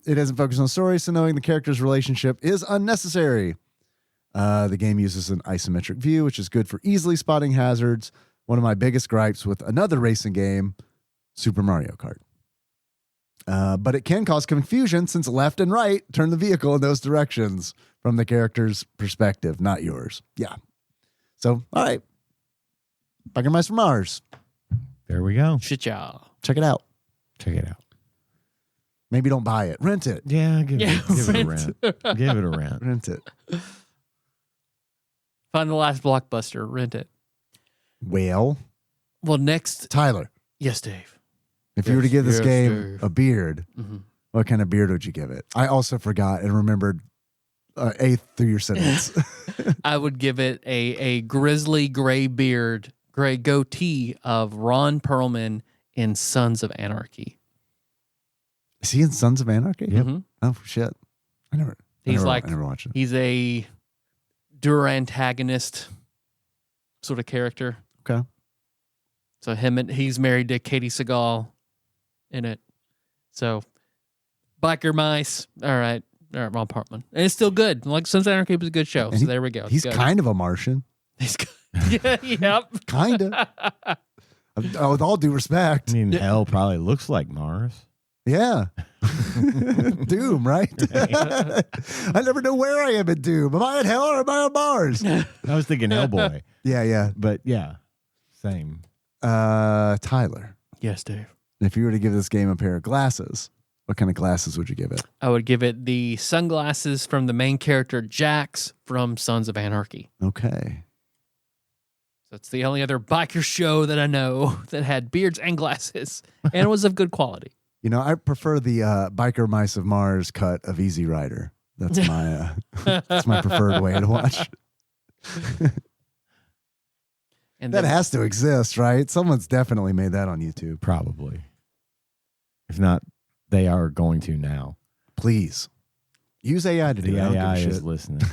It isn't focused on story, so knowing the character's relationship is unnecessary. The game uses an isometric view, which is good for easily spotting hazards. One of my biggest gripes with another racing game, Super Mario Kart. But it can cause confusion since left and right turn the vehicle in those directions from the character's perspective, not yours. Yeah. So, all right. Biker Mice from Mars. There we go. Shit, y'all. Check it out. Check it out. Maybe don't buy it. Rent it. Yeah, give it a rent. rent. Give it a rent. Rent it. Find the last blockbuster, rent it. Well, Well, next. Tyler, Yes, Dave. if you were to give this Yes, game Dave. a beard, Mhm. what kind of beard would you give it? I also forgot and remembered eighth through your sentence. I would give it a grizzly gray beard, gray goatee of Ron Perlman in Sons of Anarchy. Is he in Sons of Anarchy? Mhm. Oh, shit. I never watched it. He's a Durantagonist sort of character. Okay. So he's married to Katie Seagal in it. So Biker Mice. All right, Ron Perlman. And it's still good. Like Sons of Anarchy was a good show. And So there we go. He's Good. kind of a Martian. He's good. Yep. Kind of. With all due respect. I mean, hell probably looks like Mars. Yeah. Doom, right? I never know where I am in Doom. Am I in hell or am I on Mars? I was thinking Hellboy, Yeah. but yeah, same. Tyler, Yes, Dave. if you were to give this game a pair of glasses, what kind of glasses would you give it? I would give it the sunglasses from the main character Jax from Sons of Anarchy. Okay. So it's the only other biker show that I know that had beards and glasses and was of good quality. You know, I prefer the Biker Mice of Mars cut of Easy Rider. That's my that's my preferred way to watch. And That then- has to exist, right? Someone's definitely made that on YouTube. Probably. If not, they are going to now. Please use AI to do The it. I don't give a AI shit. is listening.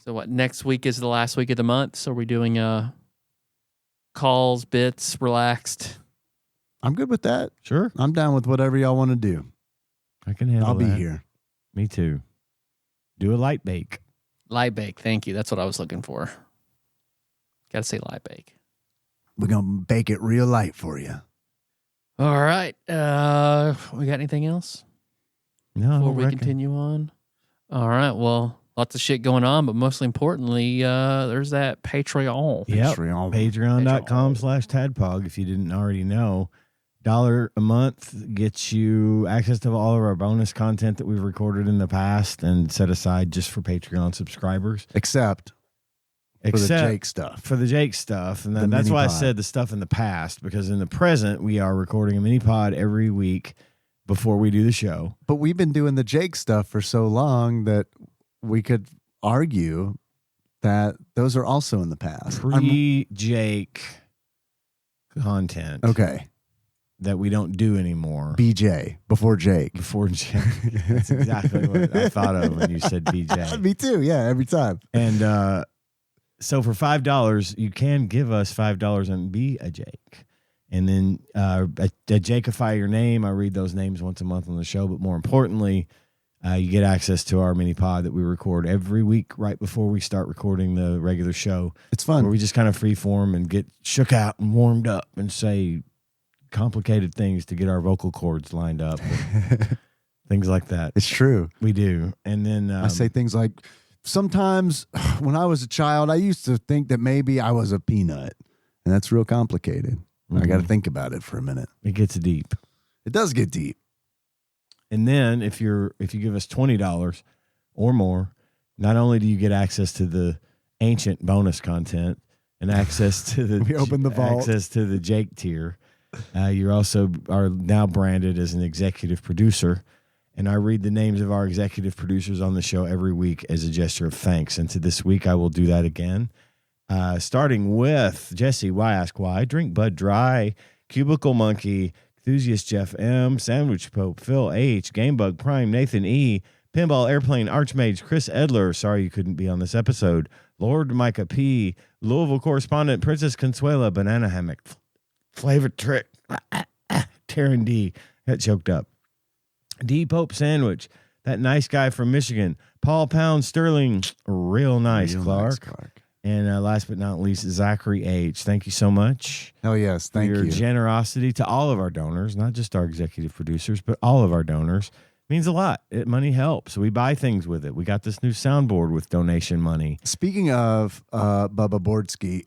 So what? Next week is the last week of the month. So we're doing calls, bits, relaxed. I'm good with that. Sure, I'm down with whatever y'all want to do. I can handle I'll be that. here. Me too. Do a light bake. Light bake. Thank you. That's what I was looking for. Got to say light bake. We're gonna bake it real light for you. All right. We got anything else No, before we continue on? All right. Well, lots of shit going on, but mostly importantly, there's that Patreon. Yep. Patreon. Patreon.com/TADPOG. If you didn't already know, $1 a month gets you access to all of our bonus content that we've recorded in the past and set aside just for Patreon subscribers. Except for the Jake stuff. For the Jake stuff. And The that's why I mini-pod. said the stuff in the past, because in the present, we are recording a mini pod every week before we do the show. But we've been doing the Jake stuff for so long that we could argue that those are also in the past. Pre-Jake content. Okay. That we don't do anymore. BJ before Jake. Before Jake. That's exactly what I thought of when you said BJ. Me too. Yeah, every time. And so for $5, you can give us $5 and be a Jake. And then Jakeify your name. I read those names once a month on the show. But more importantly, you get access to our mini pod that we record every week right before we start recording the regular show. It's fun. Where we just kind of freeform and get shook out and warmed up and say complicated things to get our vocal cords lined up. Things like that. It's true. We do. And then I say things like, sometimes when I was a child, I used to think that maybe I was a peanut. And that's real complicated. I got to think about it for a minute. It gets deep. It does get deep. And then if you give us $20 or more, not only do you get access to the ancient bonus content and access to the we open the vault. Access to the Jake tier, you also are now branded as an executive producer. And I read the names of our executive producers on the show every week as a gesture of thanks. And to this week, I will do that again. Starting with Jesse, Why Ask Why, Drink Bud Dry, Cubicle Monkey, Enthusiast Jeff M, Sandwich Pope, Phil H, Gamebug Prime, Nathan E, Pinball Airplane Archmage, Chris Edler, sorry you couldn't be on this episode, Lord Micah P, Louisville Correspondent, Princess Consuela, Banana Hammock, Flavor Trick, Taryn D, got choked up, D Pope Sandwich, that nice guy from Michigan, Paul Pound Sterling, real nice, Clark. And last but not least, Zachary H. Thank you so much. Hell yes. Thank you. For your generosity to all of our donors, not just our executive producers, but all of our donors. Means a lot. Money helps. We buy things with it. We got this new soundboard with donation money. Speaking of Bubba Bordsky,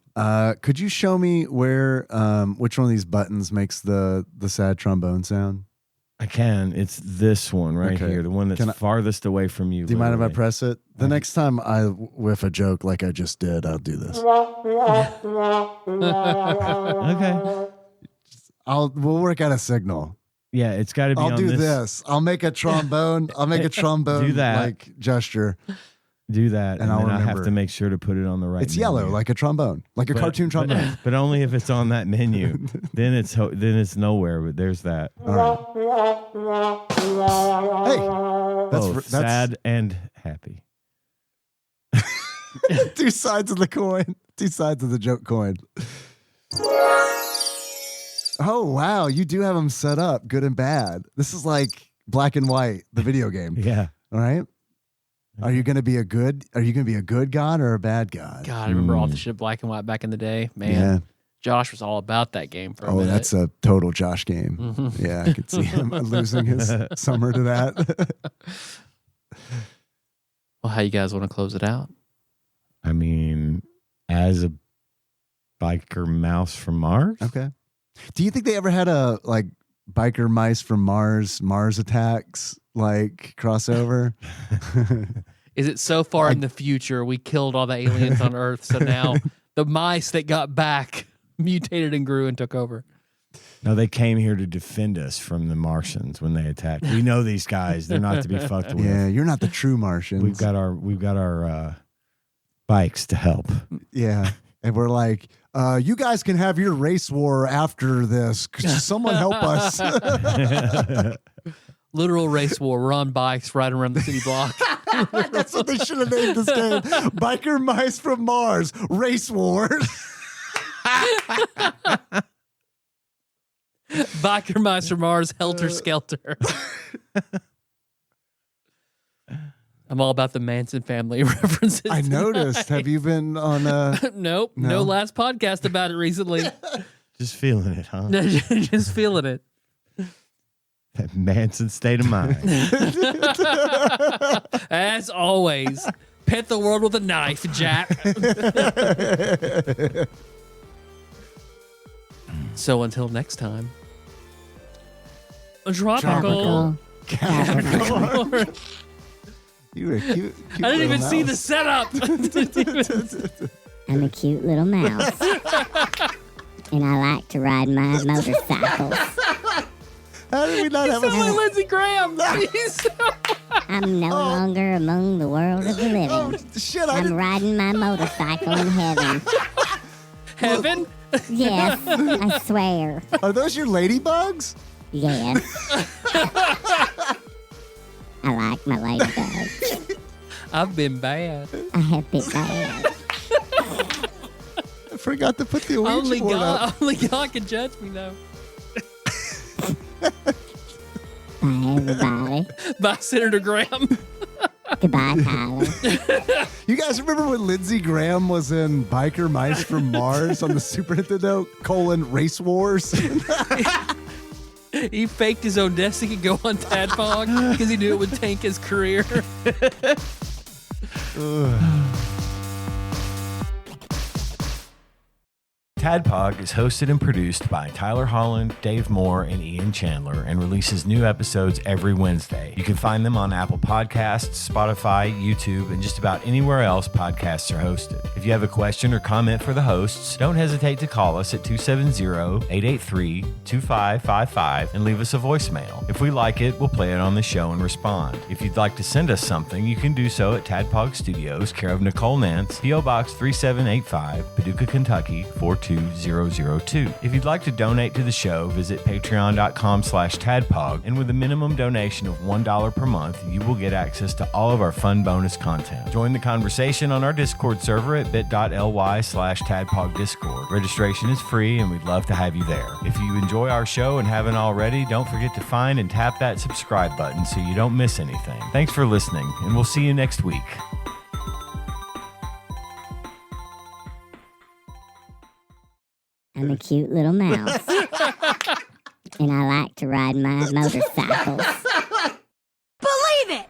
could you show me where which one of these buttons makes the sad trombone sound? I can. It's this one right here, the one that's farthest away from you. Do you mind if I press it? The next time I whiff a joke like I just did, I'll do this. Okay. We'll work out a signal. Yeah, it's got to be. I'll do this. I'll make a trombone. I'll make a trombone do that. Like gesture. Do that, and then I have to make sure to put it on the right. It's menu. yellow, like a trombone, like a cartoon trombone. But only if it's on that menu. then it's nowhere. But there's that. All right. Hey, that's sad and happy. Two sides of the coin. Two sides of the joke coin. Oh wow, you do have them set up, good and bad. This is like Black and White, the video game. Yeah. All right. Are you going to be a good god or a bad god? God, I remember all the shit Black and White back in the day. Man, yeah. Josh was all about that game for a minute. That's a total Josh game. Mm-hmm. Yeah, I could see him losing his summer to that. Well, how you guys want to close it out? I mean, as a biker mouse from Mars. Okay. Do you think they ever had a like biker mice from Mars attacks like crossover? Is it so far in the future we killed all the aliens on Earth, so now the mice that got back mutated and grew and took over? No, they came here to defend us from the Martians when they attacked. We know these guys; they're not to be fucked with. Yeah, you're not the true Martians. We've got our bikes to help. Yeah, and we're like, you guys can have your race war after this. Someone help us. Literal race war. We're on bikes riding around the city block. That's what they should have named this game. Biker Mice from Mars. Race Wars. Biker Mice from Mars. Helter Skelter. I'm all about the Manson family references. I noticed. Have you been on Nope. No last podcast about it recently. Just feeling it, huh? Just feeling it. That Manson state of mind. As always, pet the world with a knife, Jack. So until next time, tropical. Capricorn. You were a cute I didn't even mouse. see the setup. I'm a cute little mouse. And I like to ride my motorcycles. How did we not have Sound like a... Lindsey Graham. I'm no longer among the world of the living. Oh, shit, I I'm didn't... riding my motorcycle in heaven. Heaven? Yes, I swear. Are those your ladybugs? Yes. I like my ladybug. I've been bad. I have been bad. I forgot to put the Ouija board up. Only God can judge me, though. Bye, everybody. By Senator Graham. Goodbye, Tyler. You guys remember when Lindsey Graham was in Biker Mice from Mars on the Super Nintendo, Race Wars? He faked his own death so he could go on TADPOG because he knew it would tank his career. TADPOG is hosted and produced by Tyler Holland, Dave Moore, and Ian Chandler and releases new episodes every Wednesday. You can find them on Apple Podcasts, Spotify, YouTube, and just about anywhere else podcasts are hosted. If you have a question or comment for the hosts, don't hesitate to call us at 270-883-2555 and leave us a voicemail. If we like it, we'll play it on the show and respond. If you'd like to send us something, you can do so at TADPOG Studios, care of Nicole Nance, P.O. Box 3785, Paducah, Kentucky 42002. If you'd like to donate to the show, visit patreon.com/tadpog, and with a minimum donation of $1 per month, you will get access to all of our fun bonus content. Join the conversation on our Discord server at bit.ly/tadpogdiscord. Registration is free, and we'd love to have you there. If you enjoy our show and haven't already, don't forget to find and tap that subscribe button so you don't miss anything. Thanks for listening, and we'll see you next week. I'm a cute little mouse. And I like to ride my motorcycles. Believe it!